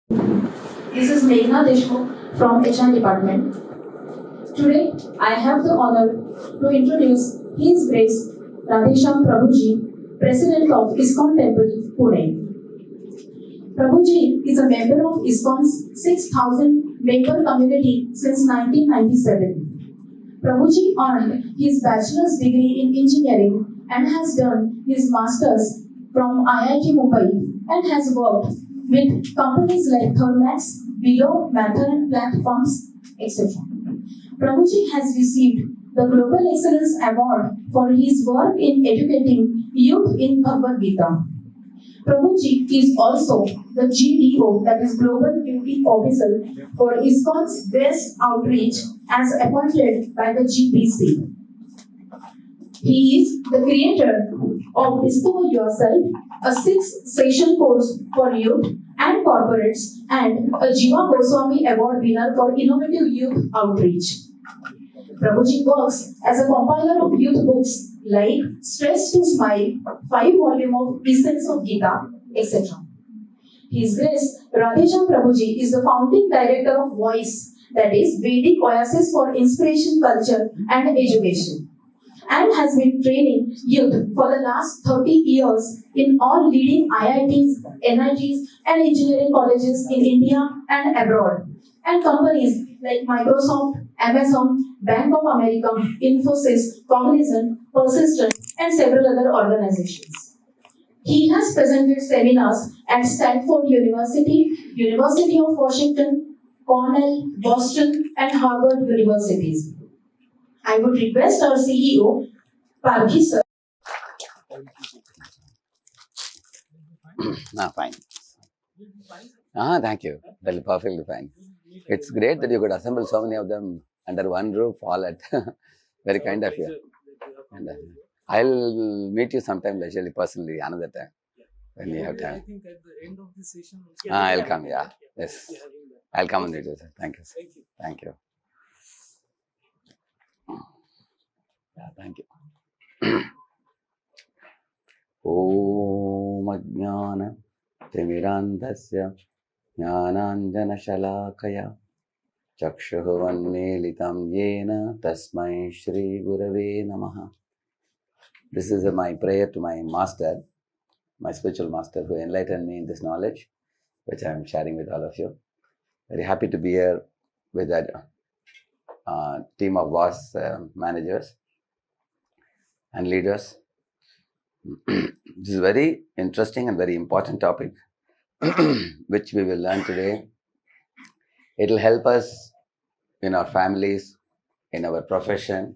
This is Meghna Deshmukh from HR department. Today, I have the honor to introduce His Grace Radheshyam Prabhuji, President of ISKCON Temple, Pune. Prabhuji is a member of ISKCON's 6,000 member community since 1997. Prabhuji earned his bachelor's degree in engineering and has done his master's from IIT Mumbai and has worked with companies like Thermax, Below, Mathur Plant Pumps, etc. Prabhuji has received the Global Excellence Award for his work in educating youth in Bhagavad Gita. Prabhuji is also the GDO, that is Global Duty Officer for ISKCON's West Outreach as appointed by the GPC. He is the creator of Discover Yourself, a 6-session course for youth and corporates, and a Jiva Goswami Award winner for innovative youth outreach. Prabhuji works as a compiler of youth books like Stress to Smile, 5-volume of Essence of Gita, etc. His Grace Radheshyam Prabhuji is the founding director of Voss, that is Vedic Oasis for Inspiration, Culture and Education, and has been training youth for the last 30 years in all leading IITs, NITs and engineering colleges in India and abroad, and companies like Microsoft, Amazon, Bank of America, Infosys, Cognizant, Persistent, and several other organizations. He has presented seminars at Stanford University, University of Washington, Cornell, Boston, and Harvard universities. I would request our CEO, Parthi sir. Fine. Thank you. That is perfectly fine. It's great that you could assemble so many of them under one roof, all at very kind of you. And I'll meet you sometime leisurely, personally, another time when you have time. I think at the end of this session, I'll come. Yeah, yes, I'll come and meet you. Thank you. Thank you. Thank you. Yeah, thank you. Om Ajnana Timirandasya Jnananjana Shalakaya Chakshuvanmelitam Yena Tasmai Shri Gurave Namaha. This is my prayer to my master, my spiritual master, who enlightened me in this knowledge, which I am sharing with all of you. Very happy to be here with that team of Voss managers and leaders. This is very interesting and very important topic, which we will learn today. It will help us in our families, in our profession,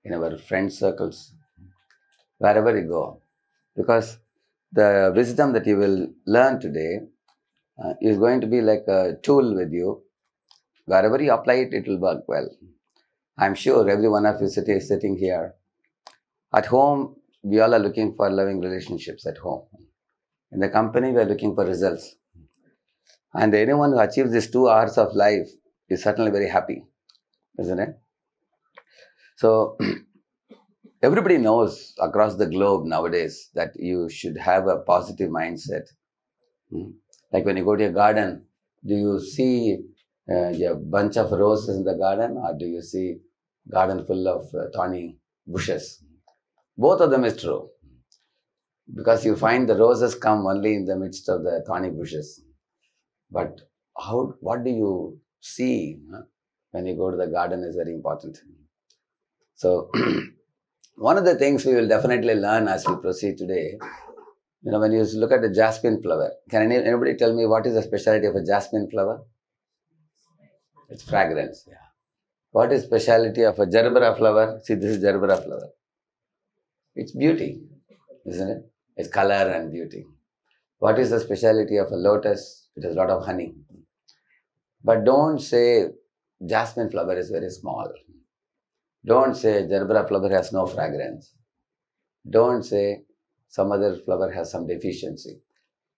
in our friend circles, wherever we go. Because the wisdom that you will learn today is going to be like a tool with you. Wherever you apply it, it will work well. I'm sure every one of you sitting here. At home, we all are looking for loving relationships at home. In the company, we are looking for results. And anyone who achieves these 2 hours of life is certainly very happy, isn't it? So, everybody knows across the globe nowadays that you should have a positive mindset. Like when you go to a garden, do you see a bunch of roses in the garden, or do you see a garden full of thorny bushes? Both of them is true. Because you find the roses come only in the midst of the thorny bushes. But what do you see when you go to the garden is very important. So, one of the things we will definitely learn as we proceed today, when you look at the jasmine flower, can anybody tell me what is the specialty of a jasmine flower? It's fragrance. Yeah. What is specialty of a gerbera flower? See, this is gerbera flower. It's beauty, isn't it? It's color and beauty. What is the specialty of a lotus? It has a lot of honey. But don't say jasmine flower is very small. Don't say gerbera flower has no fragrance. Don't say some other flower has some deficiency.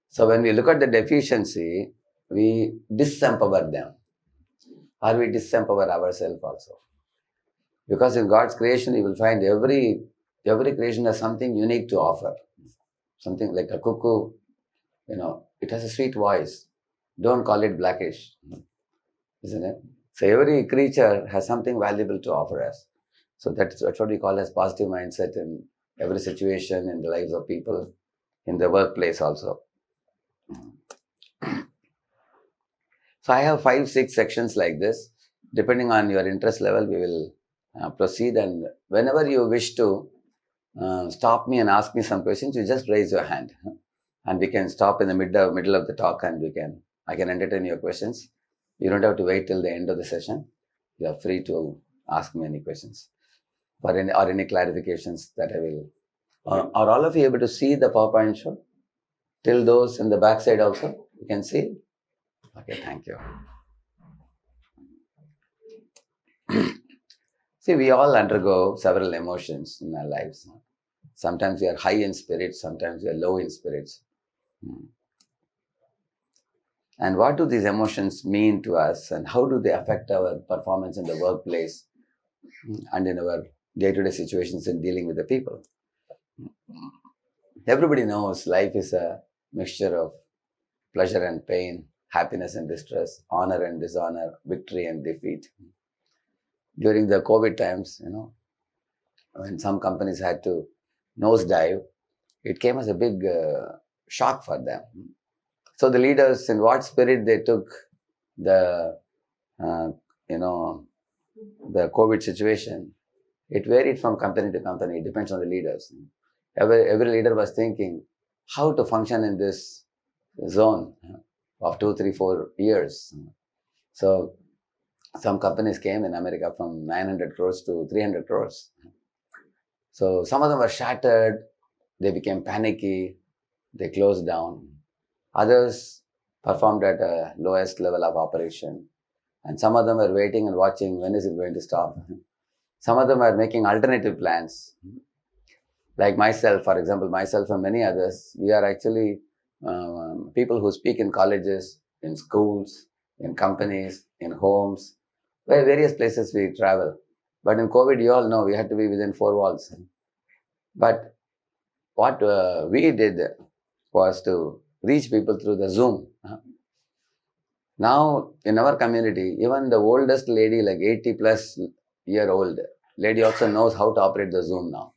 So when we look at the deficiency, we disempower them. Or we disempower ourselves also. Because in God's creation, you will find every creation has something unique to offer. Something like a cuckoo, it has a sweet voice. don't call it blackish, isn't it? So every creature has something valuable to offer us. So that's what we call as positive mindset in every situation, in the lives of people, in the workplace also. So I have 5-6 sections like this. Depending on your interest level, we will proceed, and whenever you wish to stop me and ask me some questions, you just raise your hand, and we can stop in the middle of the talk, and I can entertain your questions. You don't have to wait till the end of the session. You are free to ask me any questions or any clarifications that I will. Are all of you able to see the PowerPoint show? Till those in the back side also, you can see? Okay, thank you. See, we all undergo several emotions in our lives. Sometimes we are high in spirits, sometimes we are low in spirits. And what do these emotions mean to us, and how do they affect our performance in the workplace and in our day-to-day situations in dealing with the people? Everybody knows life is a mixture of pleasure and pain, happiness and distress, honor and dishonor, victory and defeat. During the COVID times, when some companies had to nosedive, it came as a big shock for them. So the leaders, in what spirit they took the COVID situation, it varied from company to company. It depends on the leaders. Every leader was thinking how to function in this zone of 2, 3, 4 years. So some companies came in America from 900 crores to 300 crores. So some of them were shattered. They became panicky. They closed down. Others performed at a lowest level of operation. And some of them were waiting and watching, when is it going to stop? Some of them are making alternative plans. Like myself, for example, myself and many others, we are actually people who speak in colleges, in schools, in companies, in homes, various places we travel. But in COVID, you all know, we had to be within 4 walls. But what we did was to reach people through the Zoom. Now, in our community, even the oldest lady, like 80 plus year old lady, also knows how to operate the Zoom now.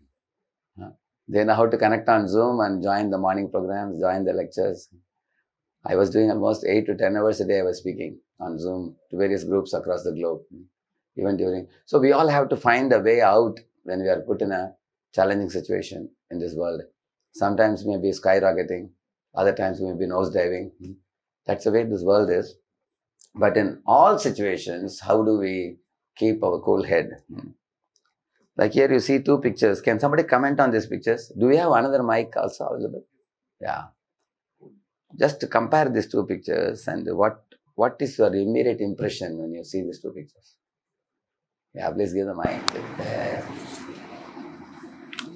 They know how to connect on Zoom and join the morning programs, join the lectures. I was doing almost 8 to 10 hours a day. I was speaking on Zoom to various groups across the globe, even during. So we all have to find a way out when we are put in a challenging situation in this world. Sometimes we may be skyrocketing, other times we may be nosediving. That's the way this world is. But in all situations, how do we keep our cool head? Like here you see 2 pictures. Can somebody comment on these pictures? Do we have another mic also available? Yeah. Just to compare these 2 pictures, and what is your immediate impression when you see these 2 pictures? Yeah, please give the mic. Yeah.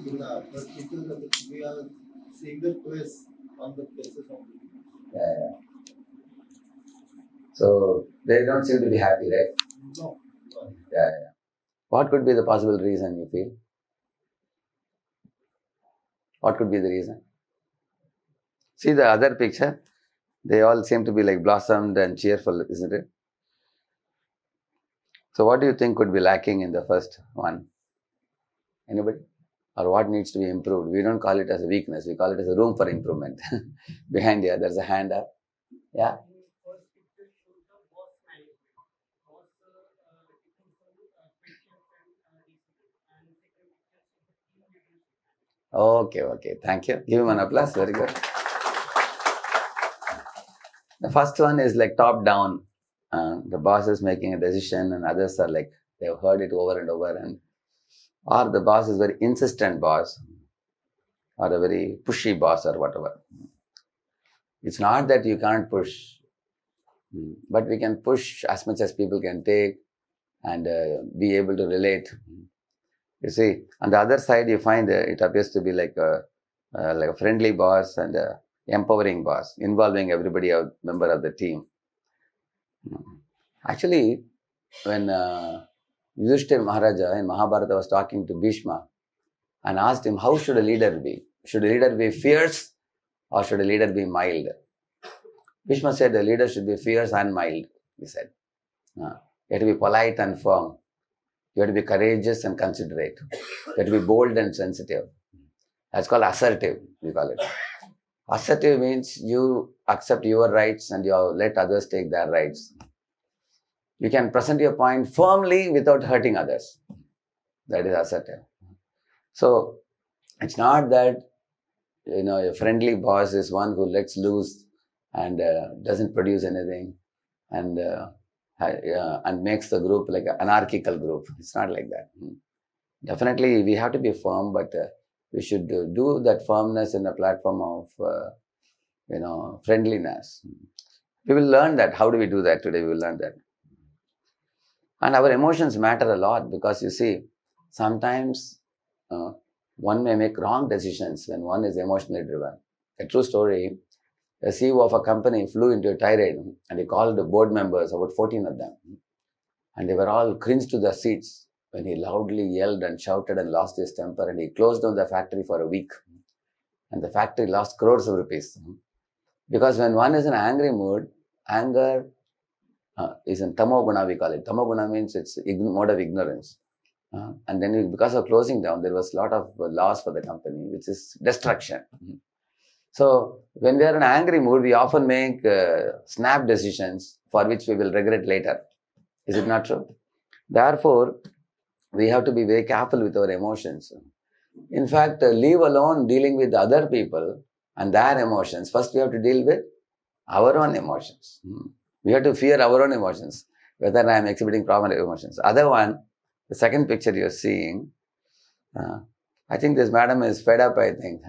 In the first picture, we are seeing the place on the faces of the people. Yeah. So they don't seem to be happy, right? No. Yeah. What could be the possible reason you feel? What could be the reason? See the other picture? They all seem to be like blossomed and cheerful, isn't it? So what do you think could be lacking in the first one? Anybody? Or what needs to be improved? We don't call it as a weakness. We call it as a room for improvement. Behind here, there's a hand up. Yeah? First picture shows the Voss management. Voss Okay. Thank you. Give him an applause. Very good. The first one is like top down. The boss is making a decision, and others are like, they've heard it over and over, or the boss is very insistent boss, or a very pushy boss, or whatever. It's not that you can't push, but we can push as much as people can take and be able to relate. You see, on the other side, you find it appears to be like a friendly boss and a empowering boss, involving everybody, a member of the team. Actually, when Yudhishthira Maharaja in Mahabharata was talking to Bhishma and asked him, how should a leader be? Should a leader be fierce or should a leader be mild? Bhishma said the leader should be fierce and mild, he said. You have to be polite and firm. You have to be courageous and considerate. You have to be bold and sensitive. That's called assertive, we call it. Assertive means you accept your rights and you let others take their rights. You can present your point firmly without hurting others. That is assertive. So, it's not that, a friendly boss is one who lets loose and doesn't produce anything and makes the group like an anarchical group. It's not like that. Definitely, we have to be firm, but we should do that firmness in a platform of, friendliness. We will learn that. How do we do that today? We will learn that. And our emotions matter a lot because you see, sometimes one may make wrong decisions when one is emotionally driven. A true story, a CEO of a company flew into a tirade and he called the board members, about 14 of them. And they were all cringed to their seats when he loudly yelled and shouted and lost his temper, and he closed down the factory for a week. And the factory lost crores of rupees. Because when one is in an angry mood, anger is in tamoguna, we call it. Tamoguna means it's mode of ignorance. And then because of closing down, there was a lot of loss for the company, which is destruction. So when we are in an angry mood, we often make snap decisions for which we will regret later. Is it not true? Therefore, we have to be very careful with our emotions. In fact, leave alone dealing with other people and their emotions. First, we have to deal with our own emotions. We have to fear our own emotions, whether I am exhibiting prominent emotions. Other one, the second picture you're seeing, I think this madam is fed up, I think.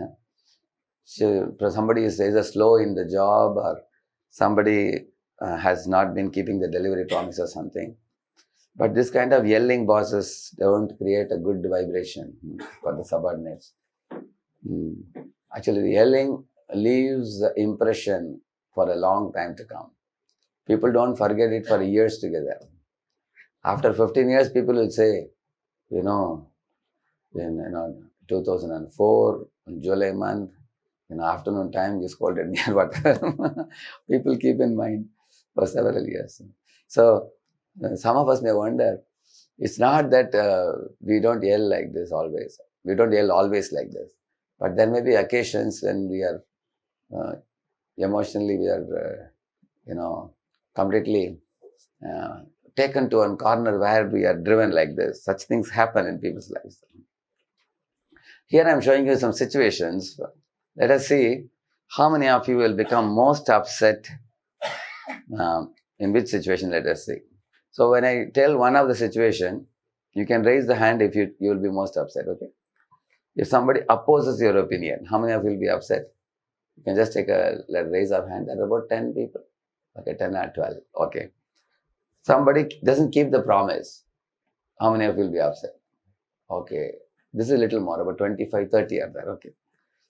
Somebody is either slow in the job or somebody has not been keeping the delivery promise or something. But this kind of yelling bosses don't create a good vibration for the subordinates. Actually, the yelling leaves the impression for a long time to come. People don't forget it for years together. After 15 years, people will say, in 2004, in July month, in afternoon time, you scolded me or whatever. People keep in mind for several years. So, some of us may wonder, it's not that we don't yell like this always. We don't yell always like this. But there may be occasions when we are emotionally, we are, completely taken to one corner where we are driven like this. Such things happen in people's lives. Here I am showing you some situations. Let us see how many of you will become most upset. In which situation, let us see. So when I tell one of the situation, you can raise the hand if you will be most upset, okay? If somebody opposes your opinion, how many of you will be upset? You can just take a raise of hand. There are about 10 people. Okay, 10 or 12. Okay. Somebody doesn't keep the promise. How many of you will be upset? Okay. This is a little more, about 25, 30 are there. Okay.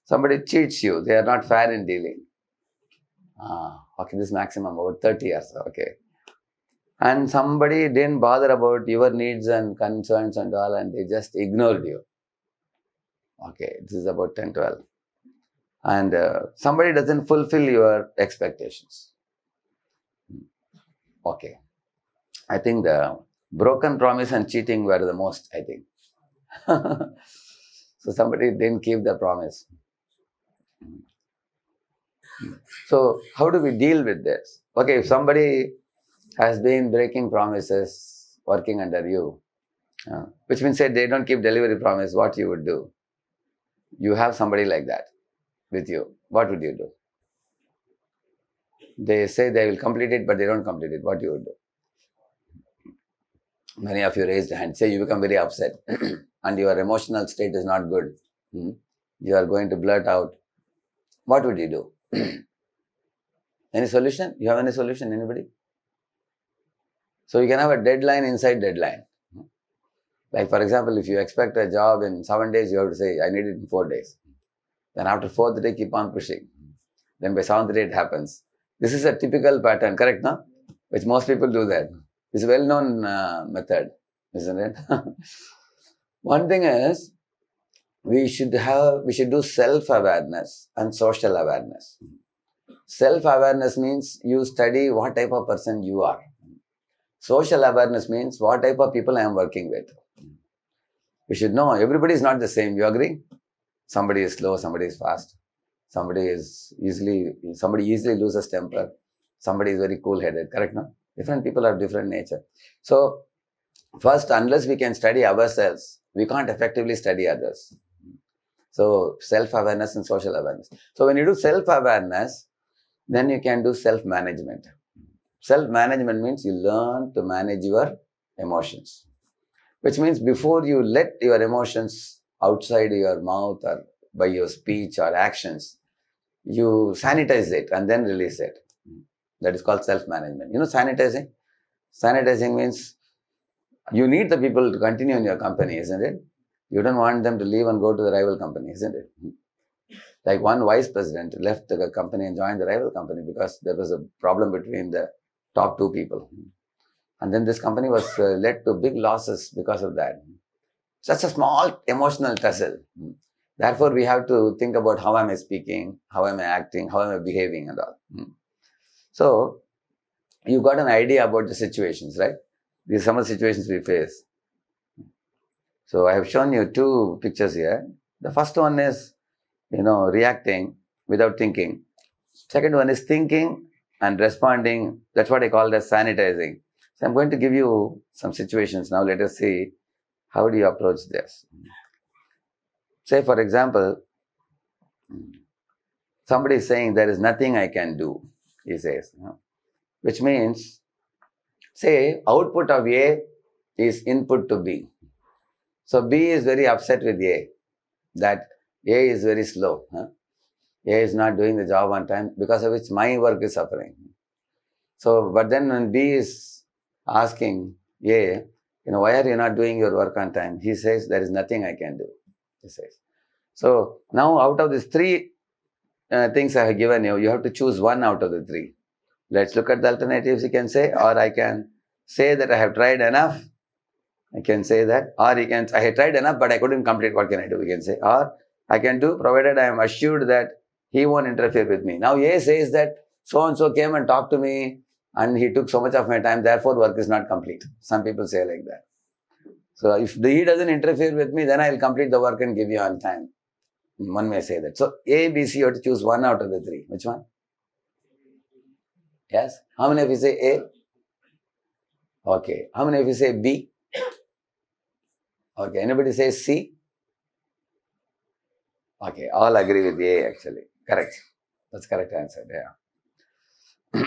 Somebody cheats you. They are not fair in dealing. Okay, this maximum about 30 years. Okay. And somebody didn't bother about your needs and concerns and all, and they just ignored you. Okay, this is about 10, 12. And somebody doesn't fulfill your expectations. Okay. I think the broken promise and cheating were the most, I think. So somebody didn't keep the promise. So how do we deal with this? Okay, if somebody has been breaking promises working under you, which means that they don't keep delivery promise, what you would do? You have somebody like that with you. What would you do? They say they will complete it, but they don't complete it. What you would do? Many of you raised hand. Say you become very upset and your emotional state is not good. You are going to blurt out. What would you do? Any solution? You have any solution? Anybody? So you can have a deadline inside deadline. Like for example, if you expect a job in 7 days, you have to say, I need it in 4 days. Then after 4th day, keep on pushing. Then by 7th day, it happens. This is a typical pattern, correct, no? Which most people do that. It's a well-known method, isn't it? One thing is, we should do self-awareness and social awareness. Self-awareness means you study what type of person you are. Social awareness means what type of people I am working with. You should know everybody is not the same. You agree? Somebody is slow, somebody is fast. Somebody easily loses temper. Somebody is very cool-headed. Correct, no? Different people have different nature. So, first, unless we can study ourselves, we can't effectively study others. So, self-awareness and social awareness. So, when you do self-awareness, then you can do self-management. Self-management means you learn to manage your emotions. Which means before you let your emotions outside your mouth or by your speech or actions, you sanitize it and then release it. That is called self-management. You know sanitizing? Sanitizing means you need the people to continue in your company, isn't it? You don't want them to leave and go to the rival company, isn't it? Like one vice president left the company and joined the rival company because there was a problem between the top two people. And then this company was led to big losses because of that. Such a small emotional tussle. Therefore, we have to think about how am I speaking, how am I acting, how am I behaving and all. So, you got an idea about the situations, right? These are some of the situations we face. So, I have shown you two pictures here. The first one is, reacting without thinking. Second one is thinking and responding. That's what I call as sanitizing. So, I'm going to give you some situations now. Let us see how do you approach this. Say, for example, somebody is saying there is nothing I can do, he says. Which means, say, output of A is input to B. So, B is very upset with A, that A is very slow. A is not doing the job on time, because of which my work is suffering. So, but then when B is asking A, why are you not doing your work on time? He says, there is nothing I can do, he says. So, now out of these three things I have given you, you have to choose one out of the three. Let's look at the alternatives, you can say, or I can say that I have tried enough. I can say that, or you can, I have tried enough, but I couldn't complete, what can I do, we can say. Or I can do, provided I am assured that he won't interfere with me. Now, A says that so-and-so came and talked to me, and he took so much of my time, therefore work is not complete. Some people say like that. So, if he doesn't interfere with me, then I will complete the work and give you on time. One may say that. So, A, B, C, you have to choose one out of the three. Which one? Yes? How many of you say A? Okay. How many of you say B? Okay. Anybody say C? Okay. All agree with A actually. Correct. That's correct answer. Yeah.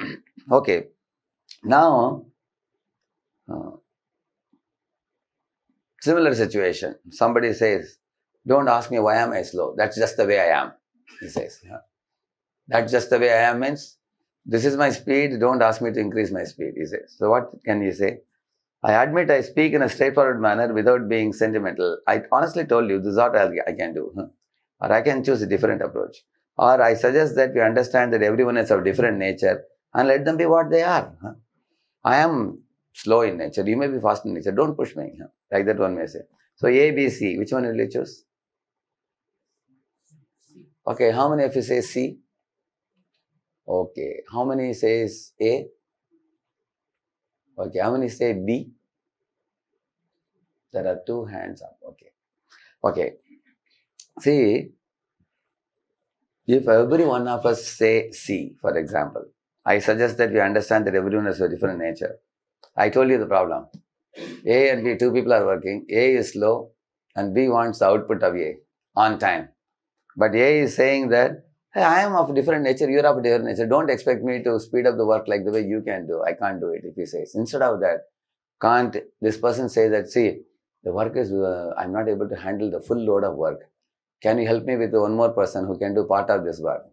Okay. Now, similar situation. Somebody says, don't ask me why am I slow. That's just the way I am. He says. Yeah. That's just the way I am means, this is my speed. Don't ask me to increase my speed. He says. So what can you say? I admit I speak in a straightforward manner without being sentimental. I honestly told you this is what I can do. Or I can choose a different approach. Or I suggest that we understand that everyone is of different nature and let them be what they are. I am slow in nature. You may be fast in nature. Don't push me. Like that one may say. So A, B, C. Which one will you choose? Okay. How many of you say C? Okay. How many says A? Okay. How many say B? There are two hands up. Okay. Okay. See, if every one of us say C, for example, I suggest that we understand that everyone has a different nature. I told you the problem. A and B, two people are working. A is slow and B wants the output of A on time. But A is saying that, hey, I am of different nature, you are of different nature. Don't expect me to speed up the work like the way you can do. I can't do it, if he says. Instead of that, can't this person say that, see, the work is, I'm not able to handle the full load of work. Can you help me with one more person who can do part of this work?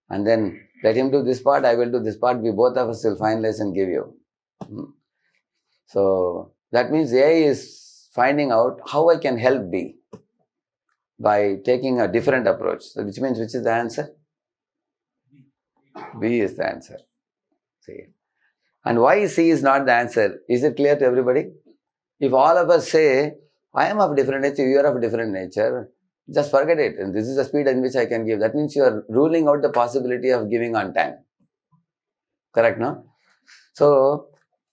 And then let him do this part, I will do this part. We both of us will finalize and give you. So that means A is finding out how I can help B by taking a different approach. So which means, which is the answer? B is the answer. See. And why C is not the answer? Is it clear to everybody? If all of us say, I am of different nature, you are of different nature, Just forget it. And this is the speed in which I can give. That means you are ruling out the possibility of giving on time. Correct, no? So,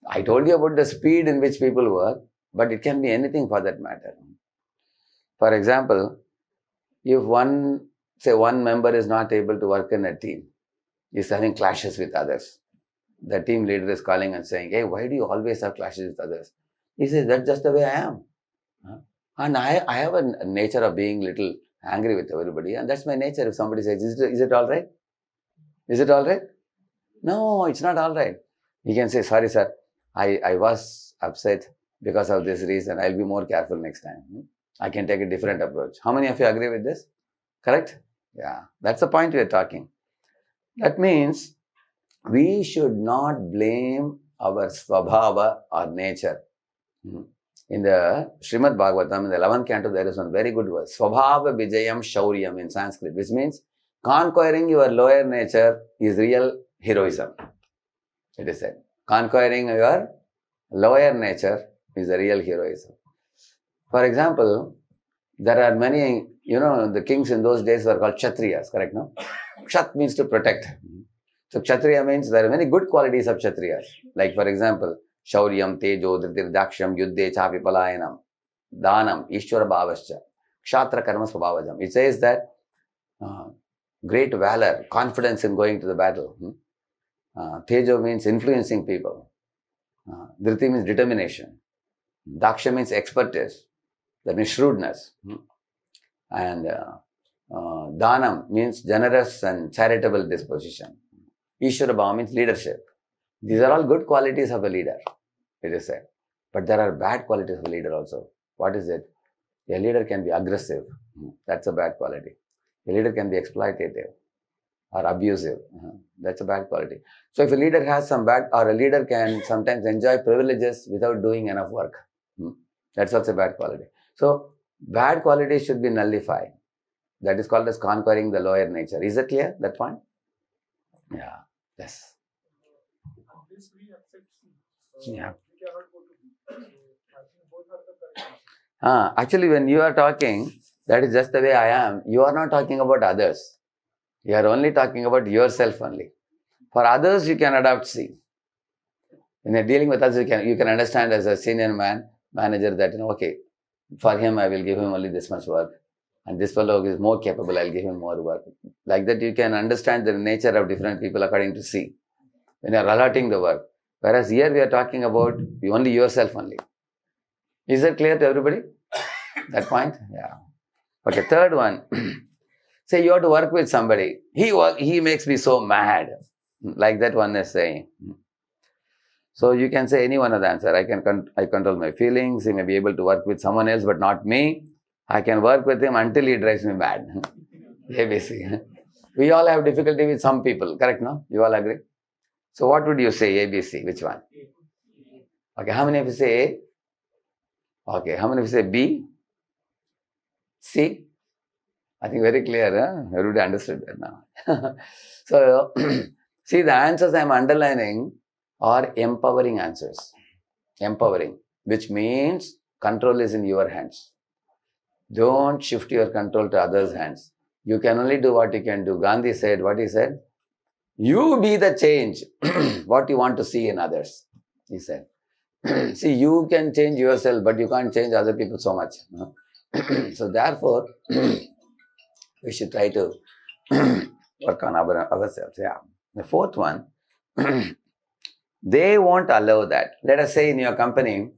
I told you about the speed in which people work, but it can be anything for that matter. For example, if one member is not able to work in a team, is having clashes with others. The team leader is calling and saying, hey, why do you always have clashes with others? He says, that's just the way I am. And I have a nature of being little angry with everybody, and that's my nature. If somebody says, is it all right? Is it all right? No, it's not all right. He can say, sorry, sir, I was upset because of this reason. I'll be more careful next time. I can take a different approach. How many of you agree with this? Correct? Yeah, that's the point we are talking. That means we should not blame our svabhava or nature. In the Srimad Bhagavatam, in the 11th canto, there is one very good verse. Svabhava vijayam shauryam in Sanskrit, which means conquering your lower nature is real heroism. It is said. Conquering your lower nature is a real heroism. For example, there are many, the kings in those days were called Kshatriyas, correct, no? Kshat means to protect. So Kshatriya means there are many good qualities of Kshatriyas. Like for example, Shauryam, Tejo, Dhritirdakshyam, Yuddhe, Chapi Palayanam, Danam, Ishwara Bhavascha, Kshatra Karma Svabhavajam. It says that great valor, confidence in going to the battle. Tejo means influencing people. Dhriti means determination. Daksha means expertise. That means shrewdness. And Danam means generous and charitable disposition. Ishwara Bhava means leadership. These are all good qualities of a leader, it is said. But there are bad qualities of a leader also. What is it? A leader can be aggressive. That's a bad quality. A leader can be exploitative or abusive. That's a bad quality. So if a leader has some bad, or a leader can sometimes enjoy privileges without doing enough work, that's also a bad quality. So bad qualities should be nullified. That is called as conquering the lower nature. Is it clear, that point? Yeah. Yes. This we accept C. Yeah. We cannot go to B. So I think both are the correct. Actually, when you are talking, that is just the way I am. You are not talking about others. You are only talking about yourself only. For others, you can adopt C. When you are dealing with others, you can understand as a senior manager that, okay, for him, I will give him only this much work. And this fellow is more capable, I'll give him more work. Like that, you can understand the nature of different people according to C. When you are allotting the work. Whereas here we are talking about only yourself only. Is that clear to everybody? That point? Yeah. Okay, third one. Say you have to work with somebody. He makes me so mad. Like that one is saying. So you can say any one of the answer. I control my feelings. He may be able to work with someone else, but not me. I can work with him until he drives me mad. ABC. We all have difficulty with some people. Correct, no? You all agree? So what would you say? ABC. Which one? Okay, how many of you say A? Okay, how many of you say B? C? I think very clear, huh? Everybody understood that now. So, see, the answers I am underlining are empowering answers. Empowering, which means control is in your hands. Don't shift your control to others' hands. You can only do what you can do. Gandhi said, what he said? You be the change, what you want to see in others, he said. See, you can change yourself, but you can't change other people so much. So therefore, we should try to work on ourselves. Yeah. The fourth one, they won't allow that. Let us say in your company,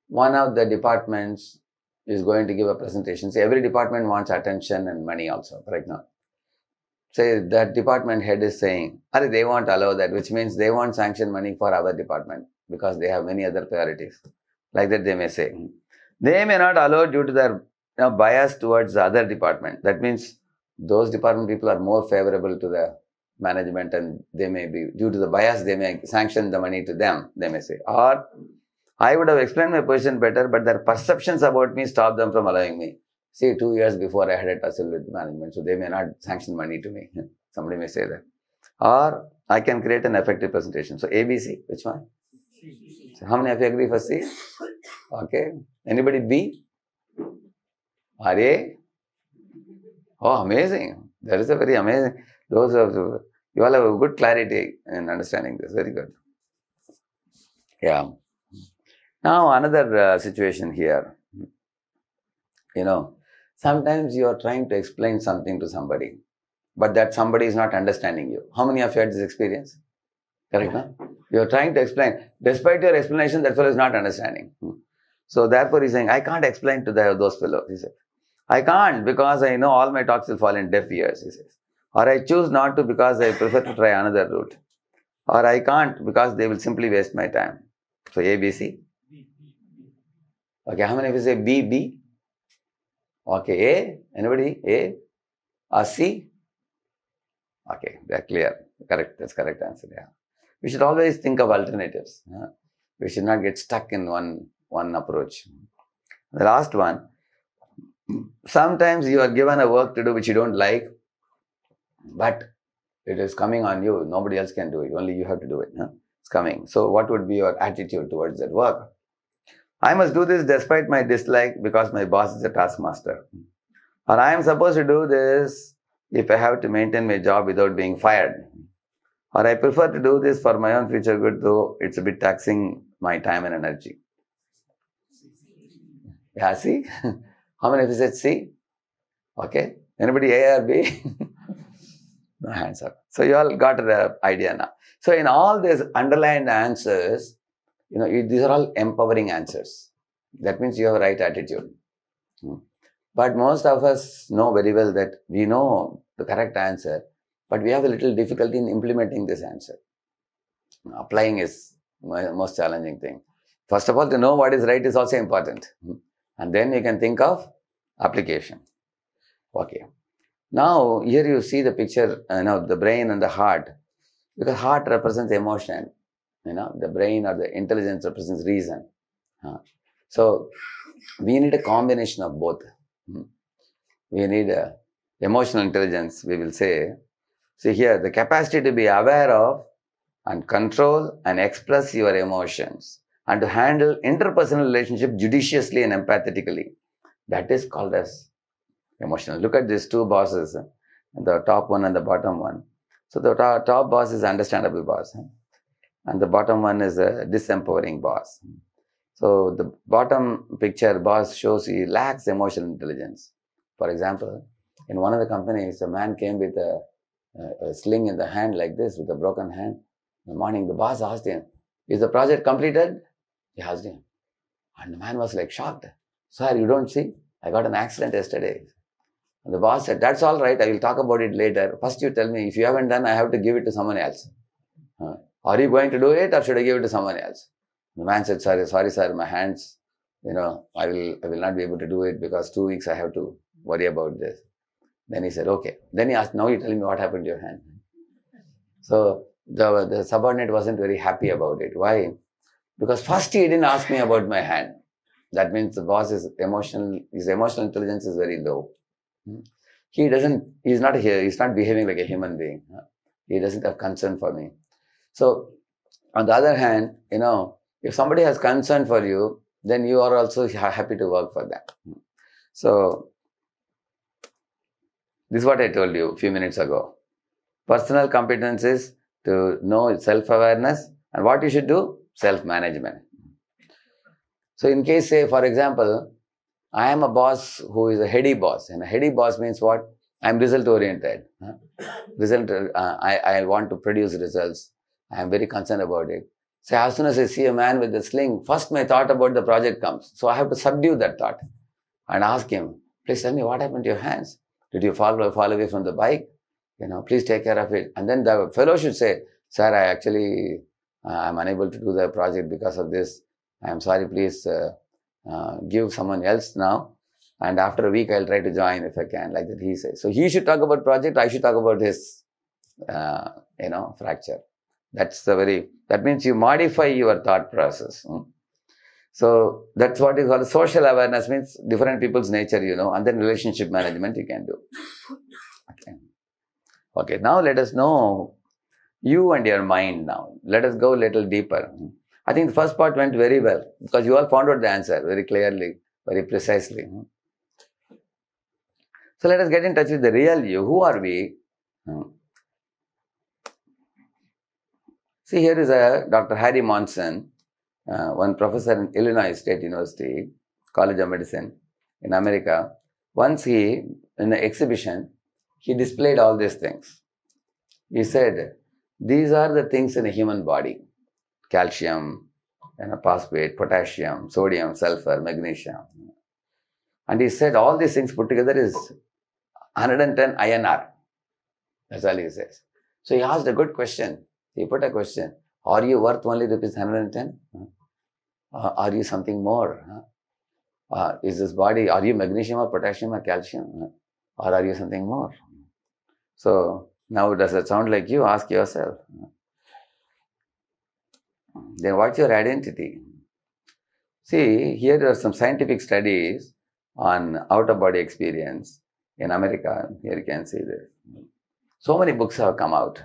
one of the departments is going to give a presentation. Say every department wants attention and money also, right now. Say that department head is saying, they won't allow that, which means they won't sanction money for our department because they have many other priorities. Like that they may say. They may not allow due to their bias towards the other department. That means those department people are more favorable to the management, and they may be, due to the bias, they may sanction the money to them, they may say. Or, I would have explained my position better, but their perceptions about me stop them from allowing me. See, 2 years before I had a tussle with management, so they may not sanction money to me. Somebody may say that. Or, I can create an effective presentation. So, ABC, which one? So how many of you agree for C? Okay. Anybody B? Or A? Oh, amazing. That is a very amazing. Those are, you all have a good clarity in understanding this. Very good. Yeah. Now, another situation here. Sometimes you are trying to explain something to somebody, but that somebody is not understanding you. How many of you had this experience? Correct, no? You are trying to explain. Despite your explanation, that fellow is not understanding. So therefore, he's saying, I can't explain to those fellows. He said, I can't because I know all my talks will fall in deaf ears, he says. Or I choose not to because I prefer to try another route. Or I can't because they will simply waste my time. So A, B, C. Okay, how many of you say B, B? Okay, A? Anybody? A? Or C? Okay, they're clear. Correct, that's correct answer, yeah. We should always think of alternatives. We should not get stuck in one approach. The last one, sometimes you are given a work to do which you don't like, but it is coming on you. Nobody else can do it. Only you have to do it. It's coming. So what would be your attitude towards that work? I must do this despite my dislike because my boss is a taskmaster. Or I am supposed to do this if I have to maintain my job without being fired. Or I prefer to do this for my own future good, though it's a bit taxing my time and energy. Yeah, see? How many of you said C? Okay. Anybody A or B? No hands up. So you all got the idea now. So in all these underlined answers, these are all empowering answers. That means you have a right attitude. But most of us know very well that we know the correct answer, but we have a little difficulty in implementing this answer. Applying is the most challenging thing. First of all, to know what is right is also important. And then you can think of application. Okay. Now, here you see the picture, the brain and the heart. Because heart represents emotion. The brain or the intelligence represents reason. So, we need a combination of both. We need emotional intelligence, we will say. See here, the capacity to be aware of and control and express your emotions and to handle interpersonal relationship judiciously and empathetically. That is called as emotional. Look at these two bosses, the top one and the bottom one. So the top boss is understandable boss, and the bottom one is a disempowering boss. So the bottom picture boss shows he lacks emotional intelligence. For example, in one of the companies, a man came with a sling in the hand like this, with a broken hand. In the morning, the boss asked him, is the project completed? He asked him. And the man was like shocked. Sir, you don't see? I got an accident yesterday. And the boss said, that's all right. I will talk about it later. First you tell me, if you haven't done, I have to give it to someone else. Are you going to do it or should I give it to someone else? The man said, sorry sir, my hands, I will not be able to do it because 2 weeks I have to worry about this. Then he said, okay. Then he asked, now you tell me what happened to your hand. So the subordinate wasn't very happy about it. Why? Because first he didn't ask me about my hand. That means the boss is emotional, his emotional intelligence is very low. He's not behaving like a human being. He doesn't have concern for me. So, on the other hand, if somebody has concern for you, then you are also happy to work for them. So, this is what I told you a few minutes ago. Personal competence is to know self-awareness, and what you should do? Self-management. So, in case, say, for example, I am a boss who is a heady boss. And a heady boss means what? I am result-oriented. I want to produce results. I am very concerned about it. So as soon as I see a man with a sling, first my thought about the project comes. So I have to subdue that thought and ask him, please tell me what happened to your hands? Did you fall away from the bike? Please take care of it. And then the fellow should say, sir, I'm unable to do the project because of this. I am sorry, please give someone else now. And after a week, I'll try to join if I can, like that he says. So he should talk about project, I should talk about his, fracture. That means you modify your thought process. So that's what is called social awareness, means different people's nature, and then relationship management you can do. Okay, now let us know you and your mind now. Let us go a little deeper. I think the first part went very well because you all found out the answer very clearly, very precisely. So let us get in touch with the real you. Who are we? See, here is a Dr. Harry Monson, one professor in Illinois State University, College of Medicine in America. Once in the exhibition, he displayed all these things. He said, these are the things in a human body. Calcium, phosphate, potassium, sodium, sulfur, magnesium. And he said all these things put together is 110 INR. That's all he says. So he asked a good question. He put a question. Are you worth only rupees 110? Are you something more? Is this body, are you magnesium or potassium or calcium? Or are you something more? So now does it sound like you? Ask yourself. Then what's your identity? See, here are some scientific studies on out-of-body experience in America. Here you can see this. So many books have come out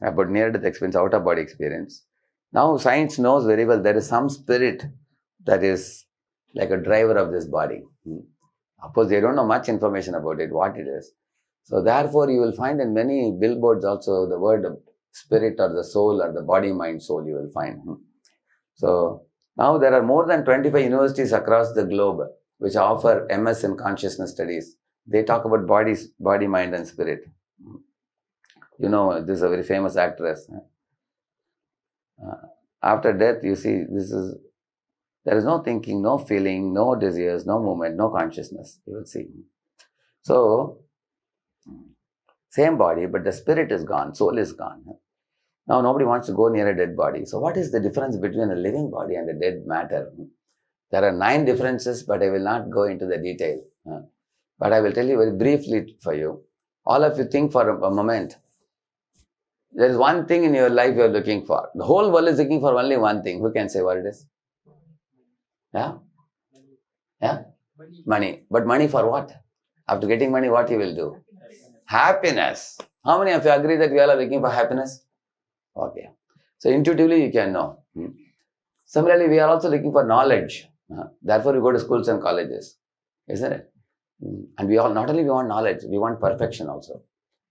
about near-death experience, out-of-body experience. Now science knows very well there is some spirit that is like a driver of this body. Of course, they don't know much information about it, what it is. So therefore, you will find in many billboards also the word spirit or the soul or the body, mind, soul you will find. So now there are more than 25 universities across the globe which offer MS in consciousness studies. They talk about body, mind and spirit. You know, this is a very famous actress. After death, you see, there is no thinking, no feeling, no desires, no movement, no consciousness. You will see. So, same body, but the spirit is gone, soul is gone. Now, nobody wants to go near a dead body. So, what is the difference between a living body and a dead matter? There are 9 differences, but I will not go into the detail. But I will tell you very briefly for you. All of you think for a moment. There is one thing in your life you are looking for. The whole world is looking for only one thing. Who can say what it is? Yeah? Yeah? Money. But money for what? After getting money, what you will do? Happiness. How many of you agree that we all are looking for happiness? Okay. So intuitively you can know. Similarly, we are also looking for knowledge. Therefore, we go to schools and colleges. Isn't it? And we all, not only we want knowledge, we want perfection also.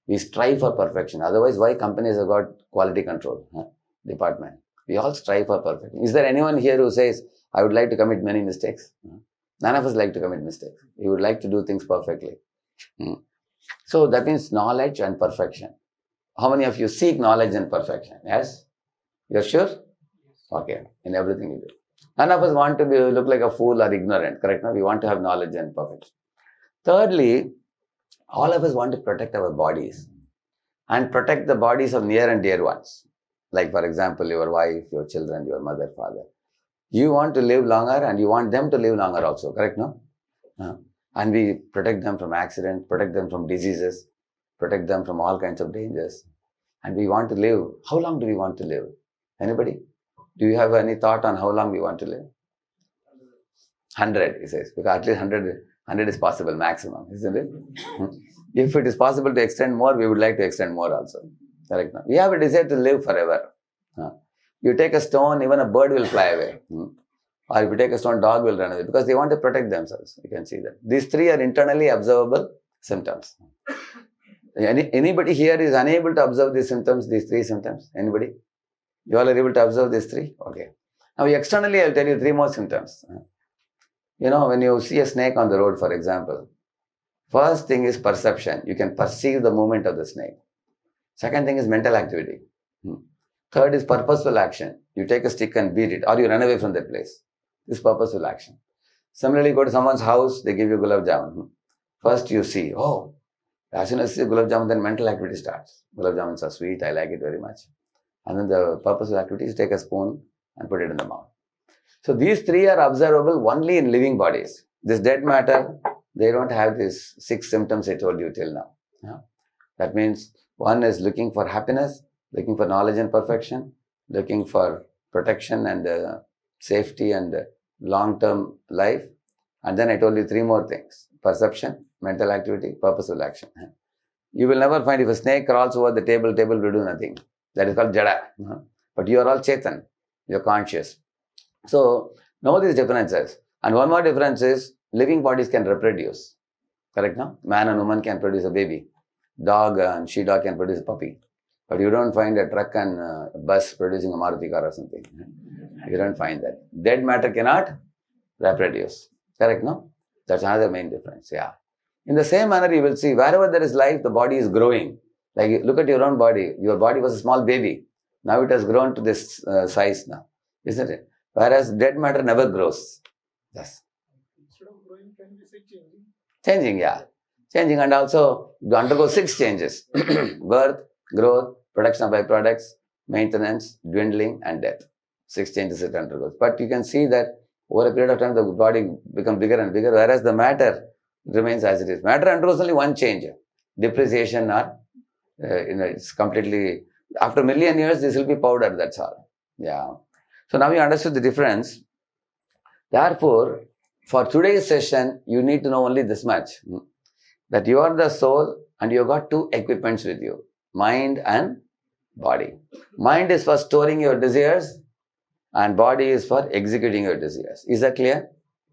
We strive for perfection. Otherwise, why companies have got quality control department? We all strive for perfection. Is there anyone here who says, I would like to commit many mistakes? None of us like to commit mistakes. We would like to do things perfectly. So that means knowledge and perfection. How many of you seek knowledge and perfection? Yes? You're sure? Okay. In everything you do. None of us want to look like a fool or ignorant. Correct? No? We want to have knowledge and perfection. Thirdly, all of us want to protect our bodies and protect the bodies of near and dear ones. Like for example, your wife, your children, your mother, father. You want to live longer and you want them to live longer also. Correct? No? And we protect them from accidents, protect them from diseases, protect them from all kinds of dangers. And we want to live. How long do we want to live? Anybody? Do you have any thought on how long we want to live? 100, he says. Because at least 100 is possible, maximum, isn't it? If it is possible to extend more, we would like to extend more also. Correct? We have a desire to live forever. You take a stone, even a bird will fly away. Or if you take a stone, dog will run away because they want to protect themselves. You can see that. These 3 are internally observable symptoms. Anybody here is unable to observe these symptoms, these 3 symptoms? Anybody? You all are able to observe these 3? Okay. Now externally, I'll tell you 3 more symptoms. You know, when you see a snake on the road, for example, first thing is perception. You can perceive the movement of the snake. Second thing is mental activity. Third is purposeful action. You take a stick and beat it or you run away from that place. This is purposeful action. Similarly, you go to someone's house, they give you gulab jamun. First you see, oh, as soon as you see gulab jamun, then mental activity starts. Gulab jamuns are sweet, I like it very much. And then the purposeful activity is take a spoon and put it in the mouth. So these 3 are observable only in living bodies. This dead matter, they don't have these 6 symptoms I told you till now. That means one is looking for happiness, looking for knowledge and perfection, looking for protection and safety and long-term life. And then I told you 3 more things. Perception, mental activity, purposeful action. You will never find if a snake crawls over the table will do nothing. That is called jada. But you are all chetan. You are conscious. So, know these differences. And one more difference is, living bodies can reproduce. Correct, no? Man and woman can produce a baby. Dog and she-dog can produce a puppy. But you don't find a truck and a bus producing a Maruti car or something. You don't find that. Dead matter cannot reproduce. Correct, no? That's another main difference, yeah. In the same manner, you will see, wherever there is life, the body is growing. Like, look at your own body. Your body was a small baby. Now it has grown to this size now, isn't it? Whereas dead matter never grows. Yes. Instead of growing, can we say changing? Changing, yeah. Changing, and also you undergo 6 changes. Birth, growth, production of byproducts, maintenance, dwindling, and death. 6 changes it undergoes. But you can see that over a period of time, the body becomes bigger and bigger, whereas the matter remains as it is. Matter undergoes only one change. Depreciation or, it's completely, after a million years, this will be powdered, that's all. Yeah. So now you understood the difference. Therefore, for today's session, you need to know only this much. That you are the soul and you have got 2 equipments with you. Mind and body. Mind is for storing your desires and body is for executing your desires. Is that clear?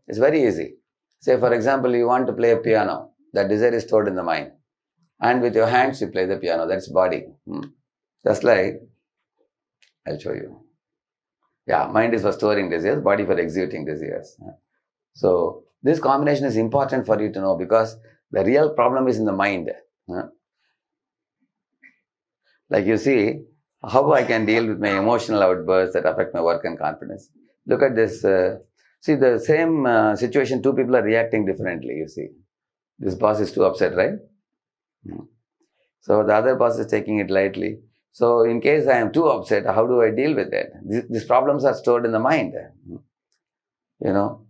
It's very easy. Say, for example, you want to play a piano. That desire is stored in the mind. And with your hands, you play the piano. That's body. Just like, I'll show you. Yeah, mind is for storing desires, body for executing desires. So, this combination is important for you to know because the real problem is in the mind. Like you see, how I can deal with my emotional outbursts that affect my work and confidence. Look at this. See, the same situation, 2 people are reacting differently, you see. This boss is too upset, right? So, the other boss is taking it lightly. So, in case I am too upset, how do I deal with it? These problems are stored in the mind. You know,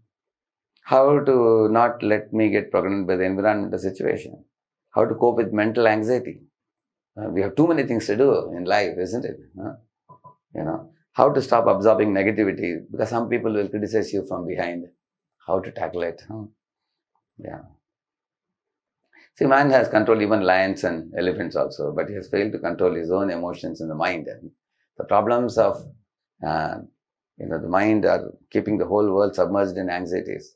how to not let me get pregnant by the environmental situation. How to cope with mental anxiety. We have too many things to do in life, isn't it? You know, how to stop absorbing negativity because some people will criticize you from behind. How to tackle it. Yeah. See, man has controlled even lions and elephants also, but he has failed to control his own emotions in the mind. The problems of the mind are keeping the whole world submerged in anxieties.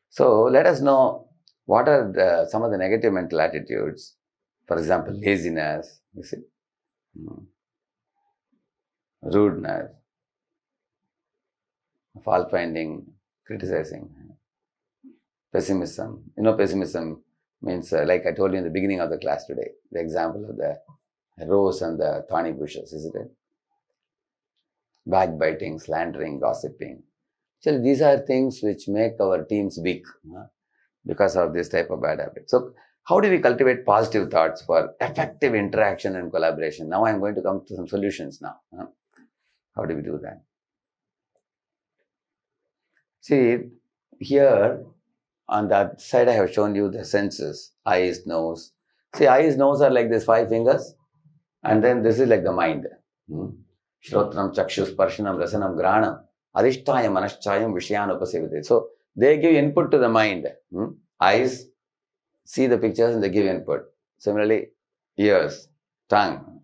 So let us know what are some of the negative mental attitudes. For example, laziness, you see, rudeness, fault finding, criticizing, pessimism. Pessimism means, like I told you in the beginning of the class today, the example of the rose and the thorny bushes, isn't it? Backbiting, slandering, gossiping. Actually, these are things which make our teams weak because of this type of bad habit. So, how do we cultivate positive thoughts for effective interaction and collaboration? Now, I am going to come to some solutions now. How do we do that? See, here on that side, I have shown you the senses, eyes, nose. See, eyes, nose are like these 5 fingers, and then this is like the mind. Shrotram, Chakshus, Parshanam, Rasanam, Granam, Adhishtayam, Manashchayam, Vishayan, Upasevite. So, they give input to the mind. Eyes see the pictures and they give input. Similarly, ears, tongue,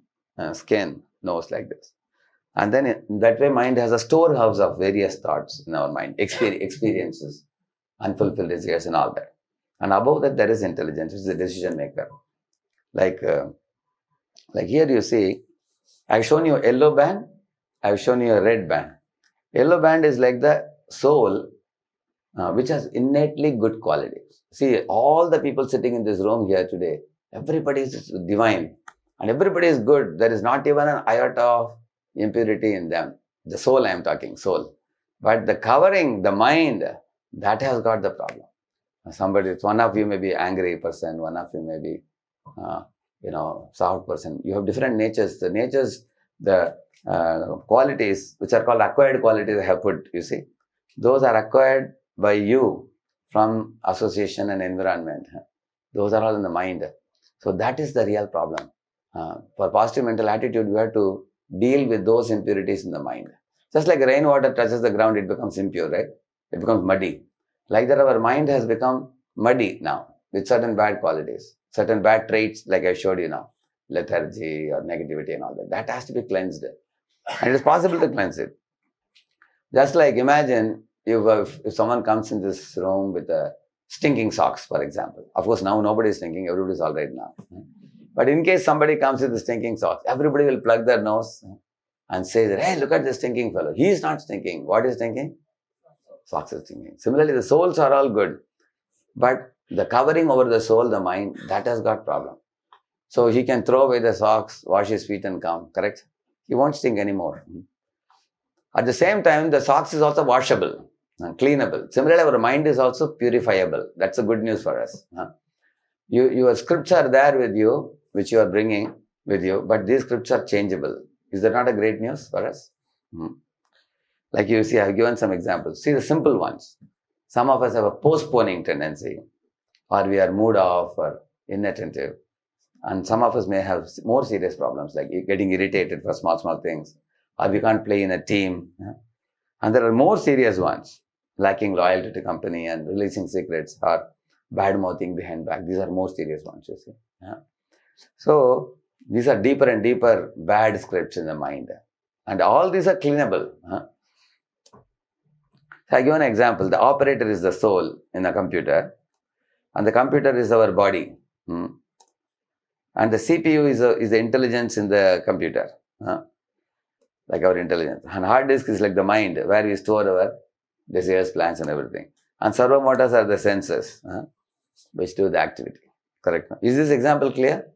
skin, nose, like this. And then in that way, mind has a storehouse of various thoughts in our mind, experiences, unfulfilled desires and all that. And above that, there is intelligence, which is the decision maker. Like here you see, I've shown you a yellow band, I've shown you a red band. Yellow band is like the soul, which has innately good qualities. See, all the people sitting in this room here today, everybody is divine and everybody is good. There is not even an iota of impurity in them. The soul I am talking, soul. But the covering, the mind, that has got the problem. One of you may be angry person, one of you may be, soft person. You have different natures. The natures, the qualities, which are called acquired qualities I have put, you see. Those are acquired by you from association and environment. Those are all in the mind. So that is the real problem. For positive mental attitude, you have to deal with those impurities in the mind. Just like rainwater touches the ground, it becomes impure, right? It becomes muddy. Like that, our mind has become muddy now with certain bad qualities, certain bad traits, like I showed you now, lethargy or negativity and all that. That has to be cleansed. And it is possible to cleanse it. Just like imagine if someone comes in this room with a stinking socks, for example, of course now nobody is stinking, everybody is all right now. But in case somebody comes with the stinking socks, everybody will plug their nose and say that, hey, look at this stinking fellow. He is not stinking. What is stinking? Socks is stinking. Similarly, the souls are all good. But the covering over the soul, the mind, that has got problem. So he can throw away the socks, wash his feet and come, correct? He won't stink anymore. At the same time, the socks is also washable and cleanable. Similarly, our mind is also purifiable. That's a good news for us. Your scripts are there with you, which you are bringing with you, but these scripts are changeable. Is that not a great news for us? Like you see, I have given some examples. See the simple ones. Some of us have a postponing tendency, or we are mood off or inattentive. And some of us may have more serious problems, like getting irritated for small things, or we can't play in a team. And there are more serious ones, lacking loyalty to company and releasing secrets or bad mouthing behind back. These are more serious ones, you see. So these are deeper and deeper bad scripts in the mind. And all these are cleanable. So I give an example. The operator is the soul in a computer, and the computer is our body. And the CPU is the intelligence in the computer, like our intelligence. And hard disk is like the mind, where we store our desires, plans, and everything. And servo motors are the senses, which do the activity. Correct? Is this example clear?